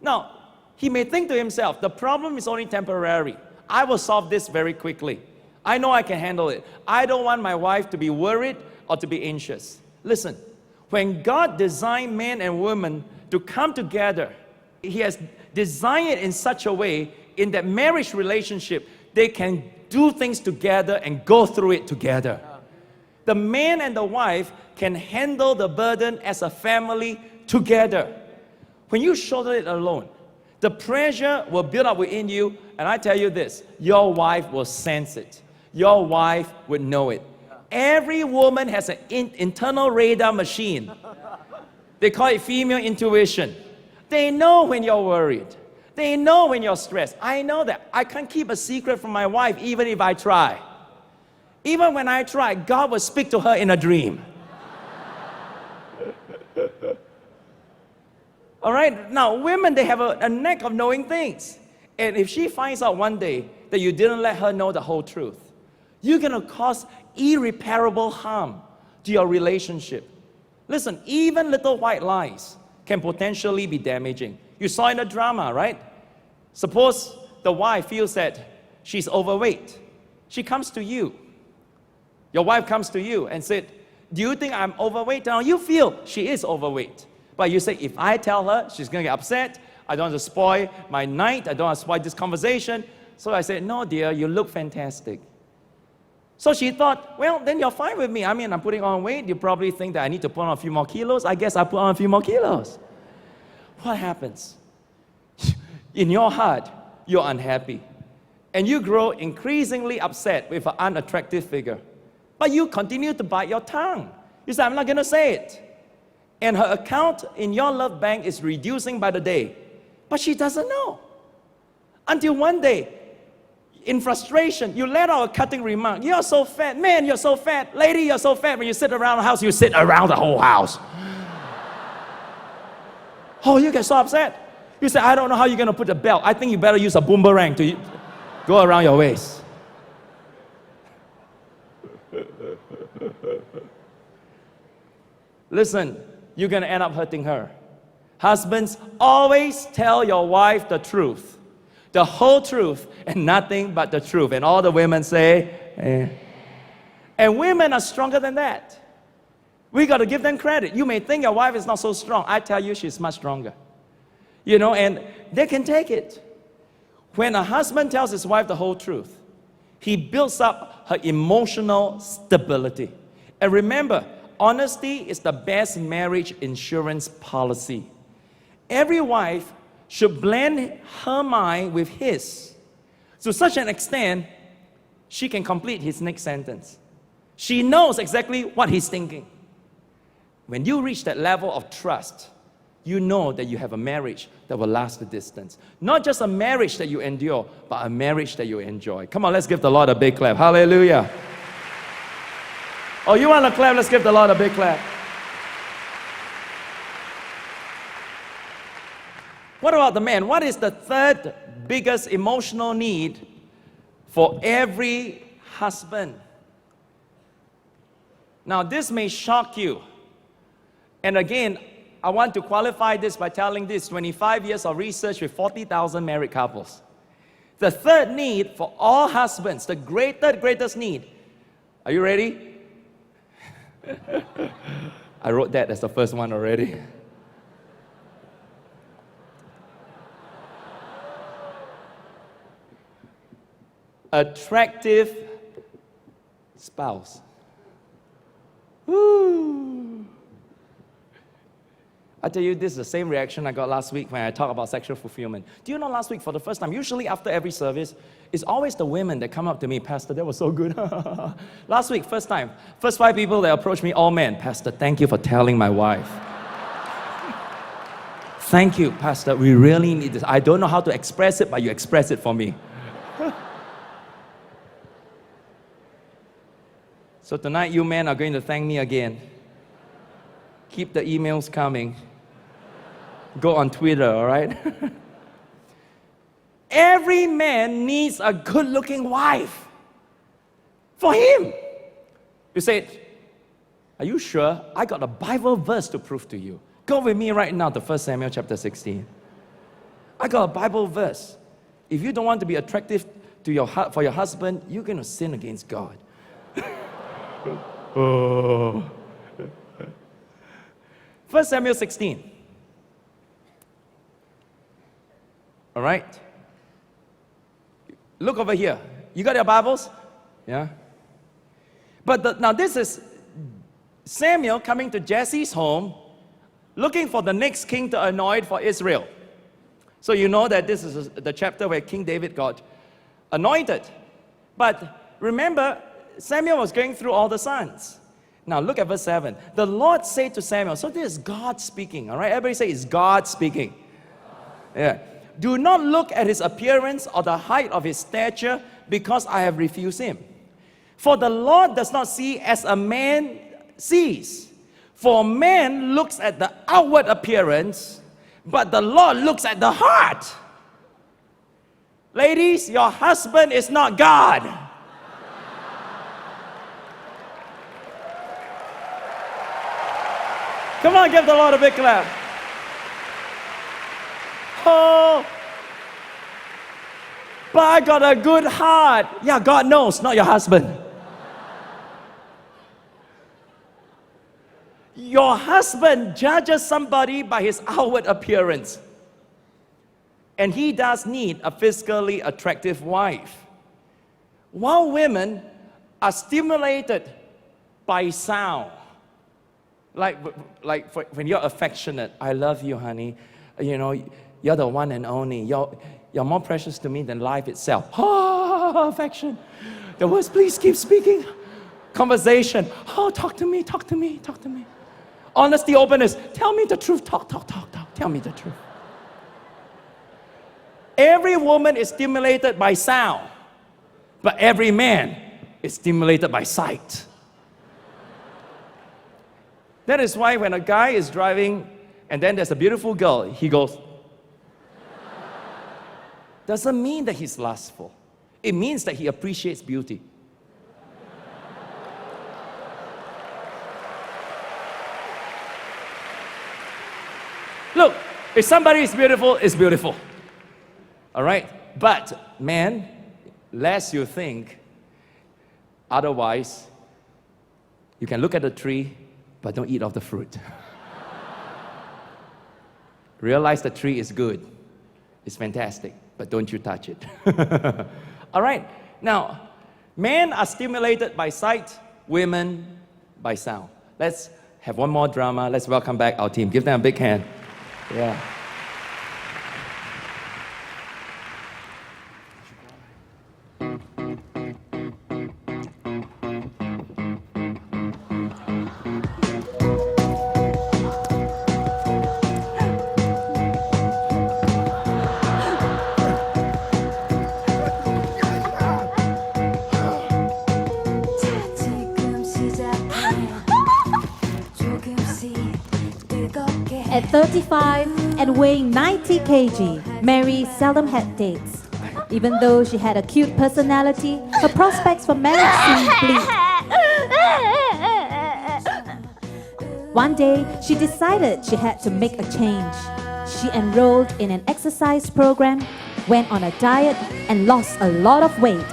Now, he may think to himself, the problem is only temporary. I will solve this very quickly. I know I can handle it. I don't want my wife to be worried or to be anxious. Listen, when God designed men and women to come together, He has designed it in such a way in that marriage relationship, they can do things together and go through it together. The man and the wife can handle the burden as a family together. When you shoulder it alone, the pressure will build up within you, and I tell you this, your wife will sense it. Your wife would know it. Every woman has an internal radar machine. They call it female intuition. They know when you're worried. They know when you're stressed. I know that. I can't keep a secret from my wife even if I try. Even when I try, God will speak to her in a dream. All right? Now, women, they have a knack of knowing things. And if she finds out one day that you didn't let her know the whole truth, you're going to cause irreparable harm to your relationship. Listen, even little white lies can potentially be damaging. You saw in the drama, right? Suppose the wife feels that she's overweight. She comes to you. Your wife comes to you and said, do you think I'm overweight? Now you feel she is overweight. But you say, if I tell her, she's going to get upset. I don't want to spoil my night. I don't want to spoil this conversation. So I said, no, dear, you look fantastic. So she thought, well, then you're fine with me. I mean, I'm putting on weight. You probably think that I need to put on a few more kilos. I guess I put on a few more kilos. What happens? In your heart, you're unhappy. And you grow increasingly upset with an unattractive figure. But you continue to bite your tongue. You say, I'm not going to say it. And her account in your love bank is reducing by the day. But she doesn't know. Until one day, in frustration, you let out a cutting remark. You're so fat. Man, you're so fat. Lady, you're so fat. When you sit around the house, you sit around the whole house. Oh, you get so upset. You say, I don't know how you're going to put the belt. I think you better use a boomerang to go around your waist. Listen, you're going to end up hurting her. Husbands, always tell your wife the truth. The whole truth and nothing but the truth. And all the women say, eh. And women are stronger than that. We got to give them credit. You may think your wife is not so strong. I tell you, she's much stronger. You know, and they can take it. When a husband tells his wife the whole truth, he builds up her emotional stability. And remember, honesty is the best marriage insurance policy. Every wife should blend her mind with his to such an extent she can complete his next sentence. She knows exactly what he's thinking. When you reach that level of trust, you know that you have a marriage that will last the distance. Not just a marriage that you endure, but a marriage that you enjoy. Come on, let's give the Lord a big clap. Hallelujah. Oh, you want to clap? Let's give the Lord a big clap. What about the man? What is the third biggest emotional need for every husband? Now, this may shock you. And again, I want to qualify this by telling this 25 years of research with 40,000 married couples. The third need for all husbands, the greatest need. Are you ready? I wrote that as the first one already. Attractive spouse. Woo. I tell you, this is the same reaction I got last week when I talked about sexual fulfillment. Do you know last week for the first time, usually after every service, it's always the women that come up to me, Pastor, that was so good. Last week, first time, first 5 people that approached me, all men. Pastor, thank you for telling my wife. Thank you, Pastor, we really need this. I don't know how to express it, but you express it for me. So tonight, you men are going to thank me again. Keep the emails coming. Go on Twitter, all right? Every man needs a good-looking wife for him. You say, are you sure? I got a Bible verse to prove to you. Go with me right now to 1 Samuel chapter 16. I got a Bible verse. If you don't want to be attractive to for your husband, you're going to sin against God. Oh. 1 Samuel 16. All right? Look over here. You got your Bibles? Yeah? But now this is Samuel coming to Jesse's home, looking for the next king to anoint for Israel. So you know that this is the chapter where King David got anointed. But remember, Samuel was going through all the sons. Now look at verse 7. The Lord said to Samuel, so this is God speaking, all right? Everybody say it's God speaking. Yeah. Do not look at his appearance or the height of his stature, because I have refused him. For the Lord does not see as a man sees. For man looks at the outward appearance, but the Lord looks at the heart. Ladies, your husband is not God. Come on, give the Lord a big clap. Oh, but I got a good heart. Yeah, God knows, not your husband. Your husband judges somebody by his outward appearance. And he does need a physically attractive wife. While women are stimulated by sound, when you're affectionate, I love you, honey. You know, you're the one and only. You're more precious to me than life itself. Oh, affection. The words, please keep speaking. Conversation. Oh, talk to me, talk to me, talk to me. Honesty, openness. Tell me the truth. Talk. Tell me the truth. Every woman is stimulated by sound, but every man is stimulated by sight. That is why when a guy is driving and then there's a beautiful girl, he goes. Doesn't mean that he's lustful. It means that he appreciates beauty. Look, if somebody is beautiful, it's beautiful. All right? But, man, lest you think otherwise, you can look at the tree, but don't eat of the fruit. Realize the tree is good. It's fantastic, but don't you touch it. All right? Now, men are stimulated by sight, women by sound. Let's have one more drama. Let's welcome back our team. Give them a big hand. Yeah. At 35 and weighing 90 kg, Mary seldom had dates. Even though she had a cute personality, her prospects for marriage seemed bleak. One day, she decided she had to make a change. She enrolled in an exercise program, went on a diet, and lost a lot of weight.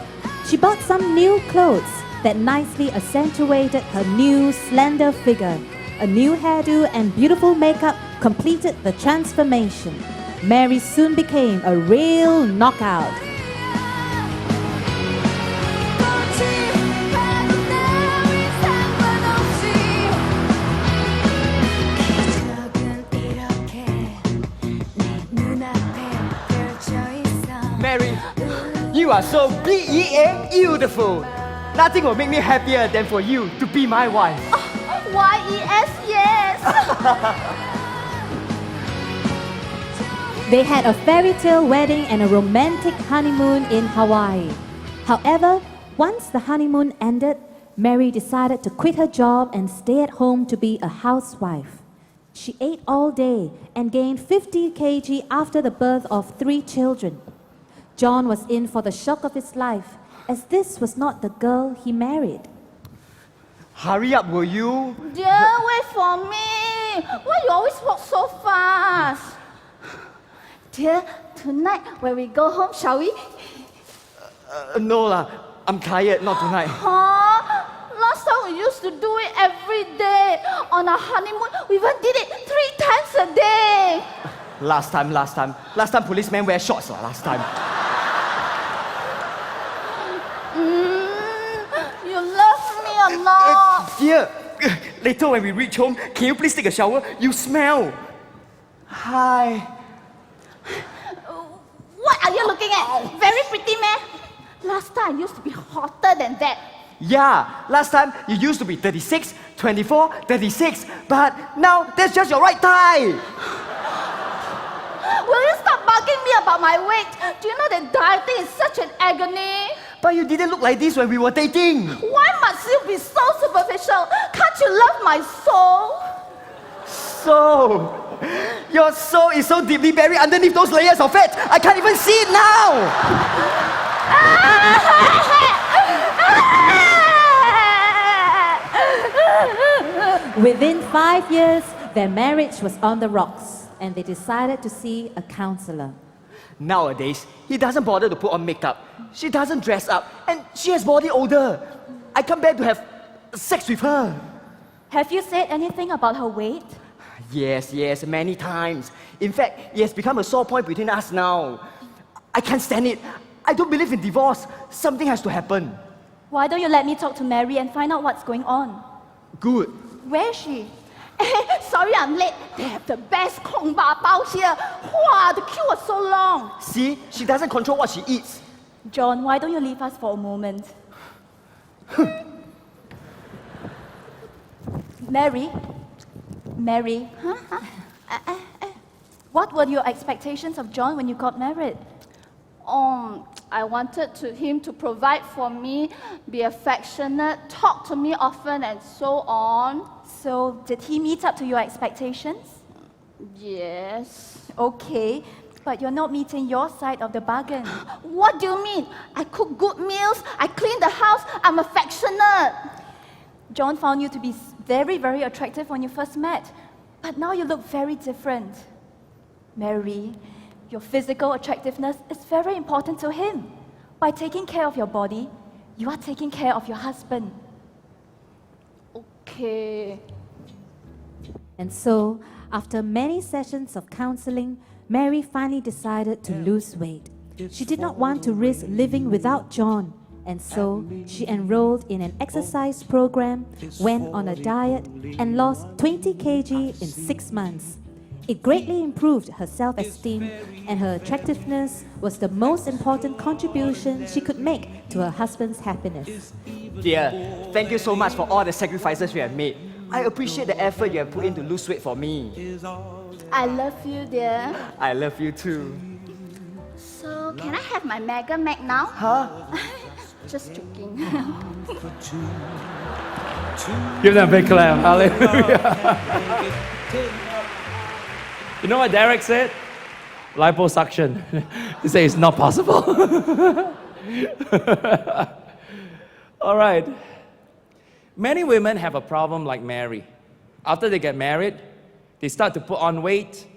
She bought some new clothes that nicely accentuated her new slender figure. A new hairdo and beautiful makeup completed the transformation. Mary soon became a real knockout. Mary, you are so beautiful. Nothing will make me happier than for you to be my wife. Y-E-S, yes. They had a fairy tale wedding and a romantic honeymoon in Hawaii. However, once the honeymoon ended, Mary decided to quit her job and stay at home to be a housewife. She ate all day and gained 50 kg after the birth of 3 children. John was in for the shock of his life, as this was not the girl he married. Hurry up, will you? Dear, wait for me. Why you always walk so fast? Dear, tonight when we go home, shall we? No lah, I'm tired, not tonight. Huh? Last time we used to do it every day. On our honeymoon, we even did it 3 times a day. Last time policemen wear shorts lah, last time. You love me or not? Dear, later when we reach home, can you please take a shower? You smell. Hi. What are you looking at? Very pretty, man. Last time I used to be hotter than that. Yeah, last time you used to be 36, 24, 36, but now that's just your right tie. Will you stop bugging me about my weight? Do you know that dieting is such an agony? But you didn't look like this when we were dating. Why must you be so superficial? Can't you love my soul? So, your soul is so deeply buried underneath those layers of fat. I can't even see it now. Within 5 years, their marriage was on the rocks, and they decided to see a counselor. Nowadays, he doesn't bother to put on makeup. She doesn't dress up, and she has body odor. I can't bear to have sex with her. Have you said anything about her weight? Yes, many times. In fact, it has become a sore point between us now. I can't stand it. I don't believe in divorce. Something has to happen. Why don't you let me talk to Mary and find out what's going on? Good. Where is she? Sorry I'm late. They have the best Kong Ba Bao here. Wow, the queue was so long. See, she doesn't control what she eats. John, why don't you leave us for a moment? Mary? What were your expectations of John when you got married? I wanted him to provide for me, be affectionate, talk to me often, and so on. So, did he meet up to your expectations? Yes. Okay, but you're not meeting your side of the bargain. What do you mean? I cook good meals, I clean the house, I'm affectionate. John found you to be very, very attractive when you first met, but now you look very different. Mary, your physical attractiveness is very important to him. By taking care of your body, you are taking care of your husband. Okay. And so, after many sessions of counseling, Mary finally decided to lose weight. She did not want to risk living without John, and so she enrolled in an exercise program, went on a diet, and lost 20 kg in 6 months. It greatly improved her self-esteem, and her attractiveness was the most important contribution she could make to her husband's happiness. Dear, thank you so much for all the sacrifices you have made. I appreciate the effort you have put in to lose weight for me. I love you, dear. I love you too. So, can I have my Mega Mac now? Huh? Just joking. Give them a big clap. Hallelujah. You know what Derek said? Liposuction. He said it's not possible. All right. Many women have a problem like Mary. After they get married, they start to put on weight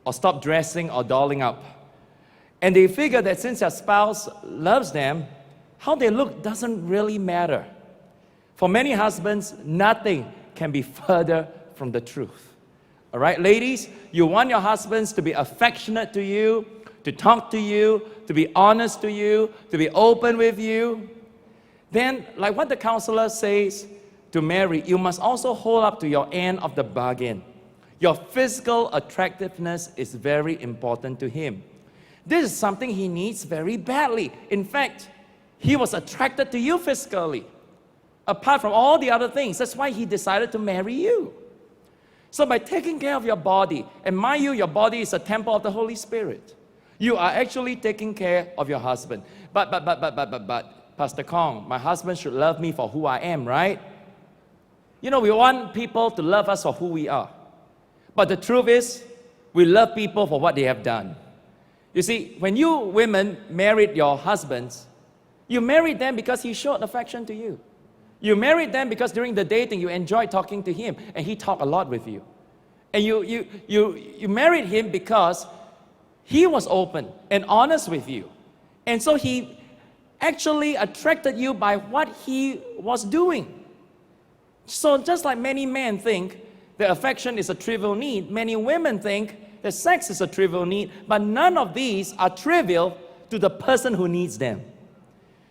or stop dressing or dolling up. And they figure that since their spouse loves them, how they look doesn't really matter. For many husbands, nothing can be further from the truth. All right, ladies, you want your husbands to be affectionate to you, to talk to you, to be honest to you, to be open with you. Then, like what the counselor says to Mary, you must also hold up to your end of the bargain. Your physical attractiveness is very important to him. This is something he needs very badly. In fact, he was attracted to you physically, apart from all the other things. That's why he decided to marry you. So by taking care of your body, and mind you, your body is a temple of the Holy Spirit, you are actually taking care of your husband. But, Pastor Kong, my husband should love me for who I am, right? You know, we want people to love us for who we are. But the truth is, we love people for what they have done. You see, when you women married your husbands, you married them because he showed affection to you. You married them because during the dating you enjoyed talking to him and he talked a lot with you. And you married him because he was open and honest with you. And so he actually attracted you by what he was doing. So just like many men think that affection is a trivial need, many women think that sex is a trivial need, but none of these are trivial to the person who needs them.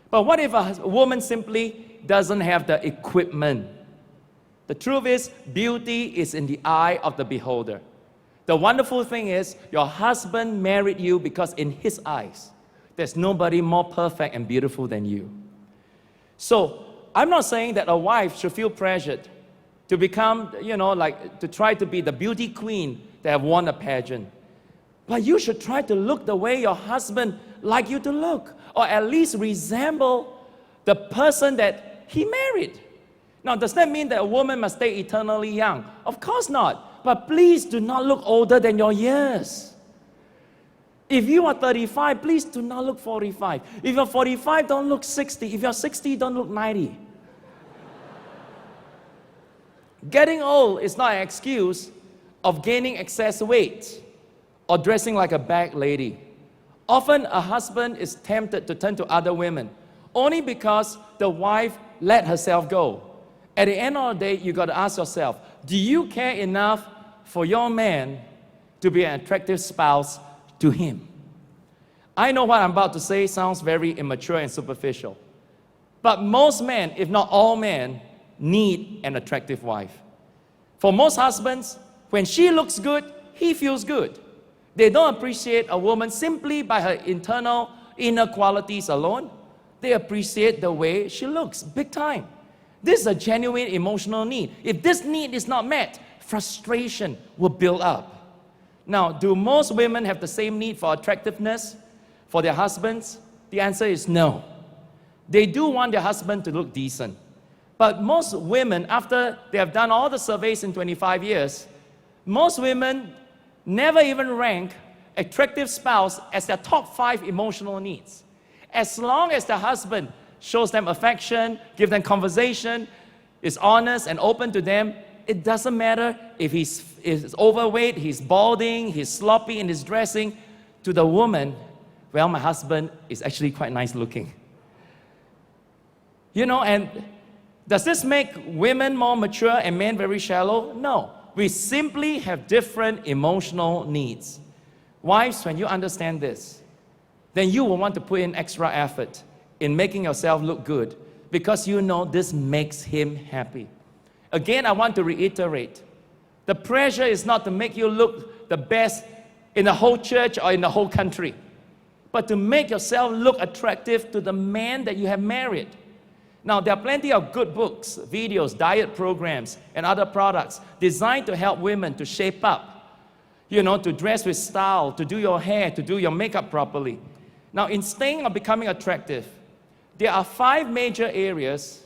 But what if a woman simply doesn't have the equipment? The truth is, beauty is in the eye of the beholder. The wonderful thing is, your husband married you because in his eyes, there's nobody more perfect and beautiful than you. So, I'm not saying that a wife should feel pressured to become, to try to be the beauty queen that have won a pageant. But you should try to look the way your husband like you to look, or at least resemble the person that he married. Now, does that mean that a woman must stay eternally young? Of course not. But please do not look older than your years. If you are 35, please do not look 45. If you're 45, don't look 60. If you're 60, don't look 90. Getting old is not an excuse of gaining excess weight or dressing like a bag lady. Often a husband is tempted to turn to other women only because the wife let herself go. At the end of the day, you got to ask yourself, do you care enough for your man to be an attractive spouse to him. I know what I'm about to say sounds very immature and superficial, but most men, if not all men, need an attractive wife. For most husbands, when she looks good, he feels good. They don't appreciate a woman simply by her inner qualities alone. They appreciate the way she looks, big time. This is a genuine emotional need. If this need is not met, frustration will build up. Now, do most women have the same need for attractiveness for their husbands? The answer is no. They do want their husband to look decent. But most women, after they have done all the surveys in 25 years, most women never even rank attractive spouse as their top 5 emotional needs. As long as the husband shows them affection, give them conversation, is honest and open to them, it doesn't matter if he's overweight, he's balding, he's sloppy in his dressing. To the woman, well, my husband is actually quite nice looking. You know, and does this make women more mature and men very shallow? No. We simply have different emotional needs. Wives, when you understand this, then you will want to put in extra effort in making yourself look good because you know this makes him happy. Again, I want to reiterate, the pressure is not to make you look the best in the whole church or in the whole country, but to make yourself look attractive to the man that you have married. Now, there are plenty of good books, videos, diet programs, and other products designed to help women to shape up, you know, to dress with style, to do your hair, to do your makeup properly. Now, in staying or becoming attractive, there are 5 major areas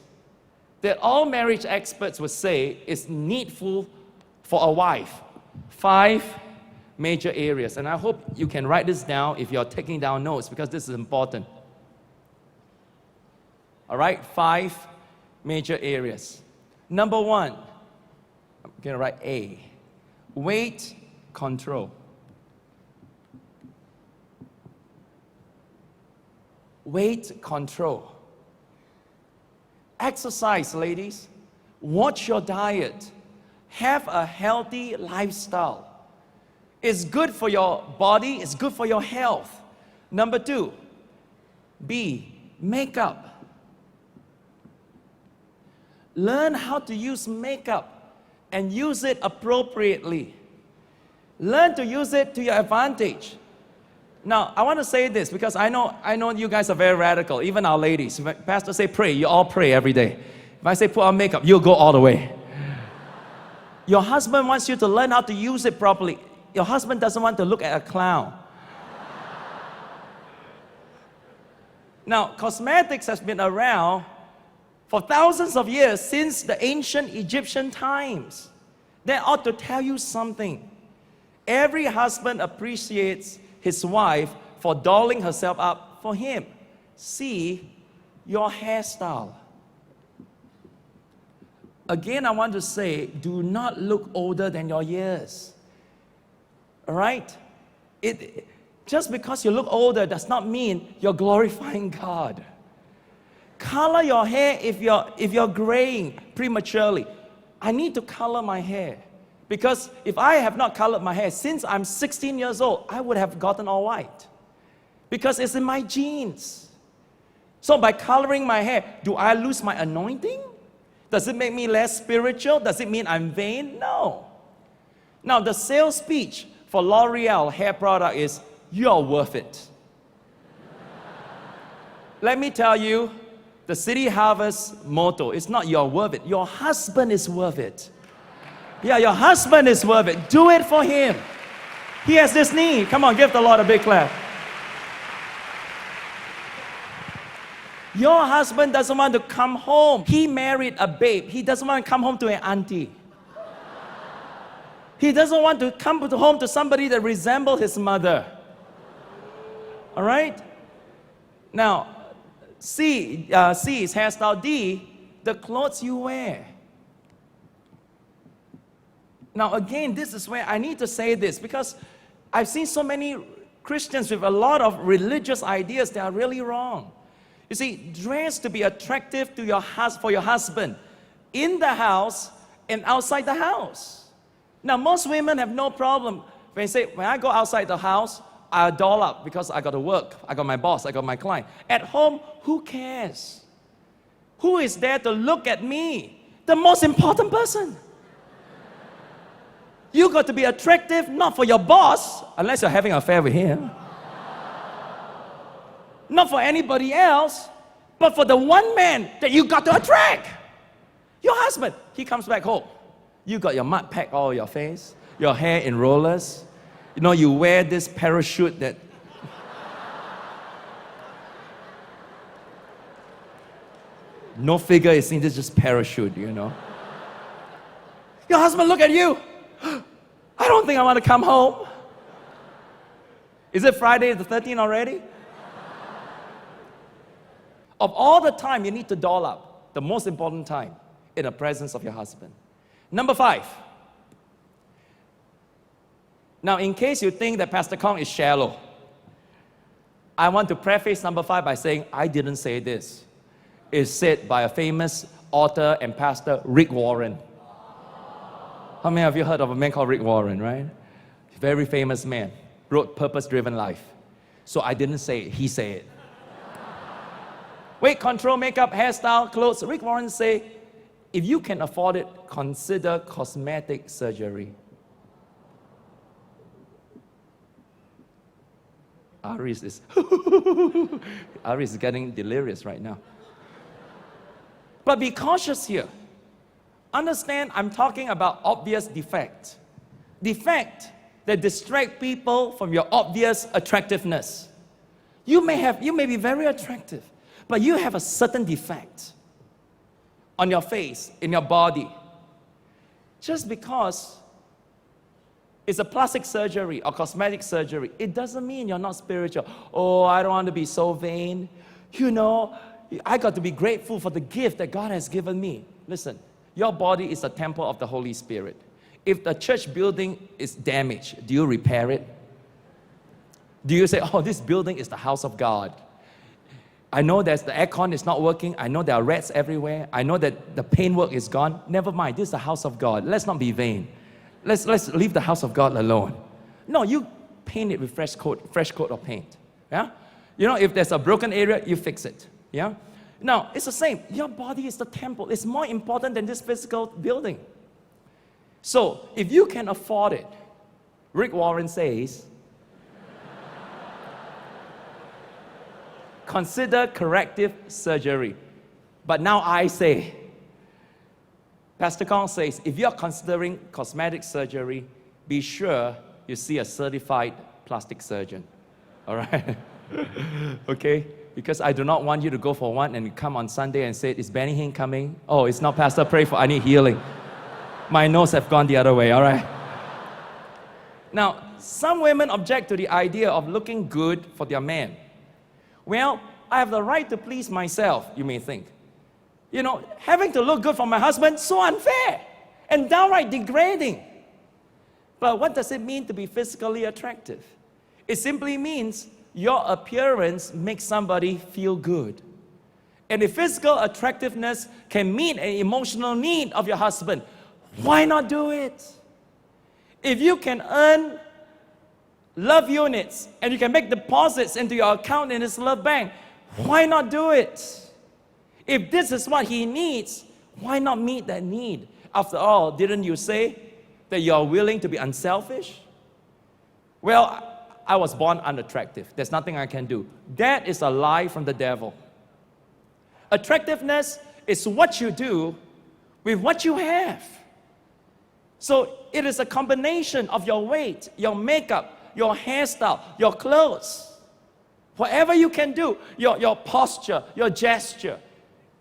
that all marriage experts would say is needful for a wife. 5 major areas. And I hope you can write this down if you're taking down notes, because this is important. All right, 5 major areas. Number 1, I'm going to write A, weight control. Weight control. Exercise, ladies. Watch your diet. Have a healthy lifestyle. It's good for your body, it's good for your health. Number 2, B, makeup. Learn how to use makeup and use it appropriately. Learn to use it to your advantage. Now, I want to say this because I know you guys are very radical, even our ladies. If Pastor say pray, you all pray every day. If I say put on makeup, you'll go all the way. Your husband wants you to learn how to use it properly. Your husband doesn't want to look at a clown. Now, cosmetics has been around for thousands of years, since the ancient Egyptian times. That ought to tell you something. Every husband appreciates his wife for dolling herself up for him. See your hairstyle. Again, I want to say, do not look older than your years. All right? Just because you look older does not mean you're glorifying God. Color your hair if you're graying prematurely. I need to color my hair. Because if I have not colored my hair since I'm 16 years old, I would have gotten all white. Because it's in my genes. So by coloring my hair, do I lose my anointing? Does it make me less spiritual? Does it mean I'm vain? No. Now, the sales speech for L'Oreal hair product is, you're worth it. Let me tell you, the City Harvest motto is not you're worth it. Your husband is worth it. Yeah, your husband is worth it. Do it for him. He has this need. Come on, give the Lord a big clap. Your husband doesn't want to come home. He married a babe. He doesn't want to come home to an auntie. He doesn't want to come home to somebody that resembles his mother. All right? Now, C is hairstyle. D, the clothes you wear. Now again, this is where I need to say this because I've seen so many Christians with a lot of religious ideas that are really wrong. You see, dress to be attractive to for your husband in the house and outside the house. Now, most women have no problem when they say, when I go outside the house, I doll up because I got to work. I got my boss, I got my client. At home, who cares? Who is there to look at me? The most important person. You got to be attractive not for your boss, unless you're having an affair with him. Not for anybody else, but for the one man that you got to attract. Your husband. He comes back home. You got your mud packed all over your face, your hair in rollers. You know, you wear this parachute that... no figure is seen, this is just parachute, you know. Your husband look at you. I don't think I want to come home. Is it Friday the 13th already? Of all the time you need to doll up, the most important time in the presence of your husband. Number 5. Now, in case you think that Pastor Kong is shallow, I want to preface number 5 by saying, I didn't say this. It's said by a famous author and pastor, Rick Warren. How many of you heard of a man called Rick Warren, right? Very famous man, wrote Purpose-Driven Life. So I didn't say it, he said it. Weight control, makeup, hairstyle, clothes. Rick Warren say, if you can afford it, consider cosmetic surgery. Aris is Aris is getting delirious right now. But be cautious here. Understand, I'm talking about obvious defect. Defect that distract people from your obvious attractiveness. You may be very attractive, but you have a certain defect on your face, in your body. Just because it's a plastic surgery or cosmetic surgery, it doesn't mean you're not spiritual. Oh, I don't want to be so vain. You know, I got to be grateful for the gift that God has given me. Listen, your body is a temple of the Holy Spirit. If the church building is damaged, do you repair it? Do you say, oh, this building is the house of God? I know that the aircon is not working. I know there are rats everywhere. I know that the paintwork is gone. Never mind, this is the house of God. Let's not be vain. Let's leave the house of God alone. No, you paint it with fresh coat of paint. Yeah? You know, if there's a broken area, you fix it. Yeah? Now, it's the same. Your body is the temple. It's more important than this physical building. So, if you can afford it, Rick Warren says, consider corrective surgery. But now I say, Pastor Kong says, if you're considering cosmetic surgery, be sure you see a certified plastic surgeon. All right? Okay? Because I do not want you to go for one and you come on Sunday and say, is Benny Hinn coming? Oh, it's not, Pastor, pray for, I need healing. My nose have gone the other way, all right? Now, some women object to the idea of looking good for their man. Well, I have the right to please myself, you may think. You know, having to look good for my husband, so unfair and downright degrading. But what does it mean to be physically attractive? It simply means your appearance makes somebody feel good. And if physical attractiveness can meet an emotional need of your husband, why not do it? If you can earn love units and you can make deposits into your account in his love bank, why not do it? If this is what he needs, why not meet that need? After all, didn't you say that you are willing to be unselfish? Well, I was born unattractive. There's nothing I can do. That is a lie from the devil. Attractiveness is what you do with what you have. So it is a combination of your weight, your makeup, your hairstyle, your clothes. Whatever you can do, your posture, your gesture.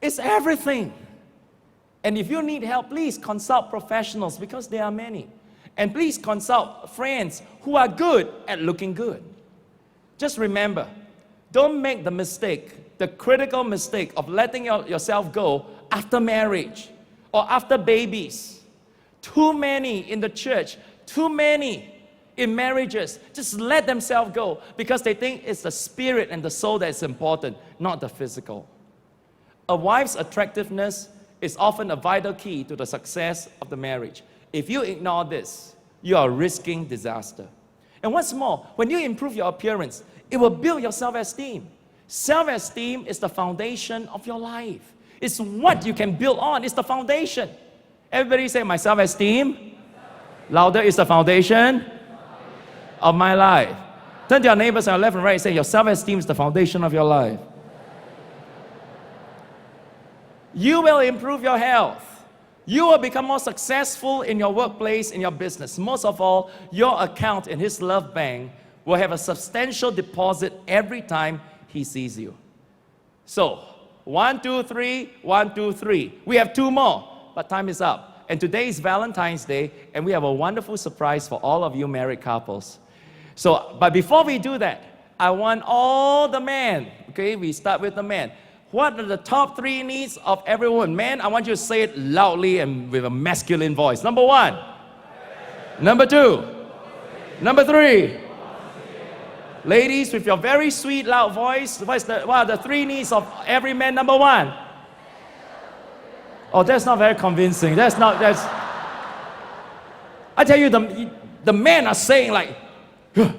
It's everything. And if you need help, please consult professionals because there are many. And please consult friends who are good at looking good. Just remember, don't make the mistake, the critical mistake of letting yourself go after marriage or after babies. Too many in the church, too many in marriages just let themselves go because they think it's the spirit and the soul that is important, not the physical. A wife's attractiveness is often a vital key to the success of the marriage. If you ignore this, you are risking disaster. And what's more, when you improve your appearance, it will build your self-esteem. Self-esteem is the foundation of your life. It's what you can build on. It's the foundation. Everybody say, my self-esteem. Louder, is the foundation of my life. Turn to your neighbors on your left and right and say, your self-esteem is the foundation of your life. You will improve your health. You will become more successful in your workplace, in your business. Most of all, your account in His love bank will have a substantial deposit every time He sees you. So, 1, 2, 3, 1, 2, 3. We have 2 more, but time is up. And today is Valentine's Day, and we have a wonderful surprise for all of you married couples. So, but before we do that, I want all the men, okay, we start with the men. What are the top 3 needs of every woman? Men, I want you to say it loudly and with a masculine voice. Number 1. Number 2. Number 3. Ladies, with your very sweet, loud voice, what are the 3 needs of every man? Number 1. Oh, that's not very convincing. I tell you, the men are saying like, huh.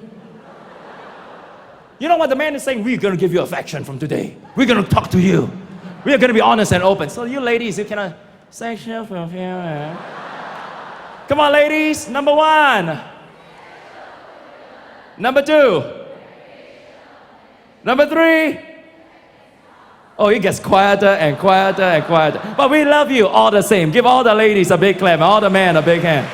You know what the man is saying? We're going to give you affection from today. We're going to talk to you. We're going to be honest and open. So you ladies, you cannot sexual fulfillment. Come on, ladies. Number 1. Number 2. Number 3. Oh, it gets quieter and quieter and quieter. But we love you all the same. Give all the ladies a big clap, all the men a big hand.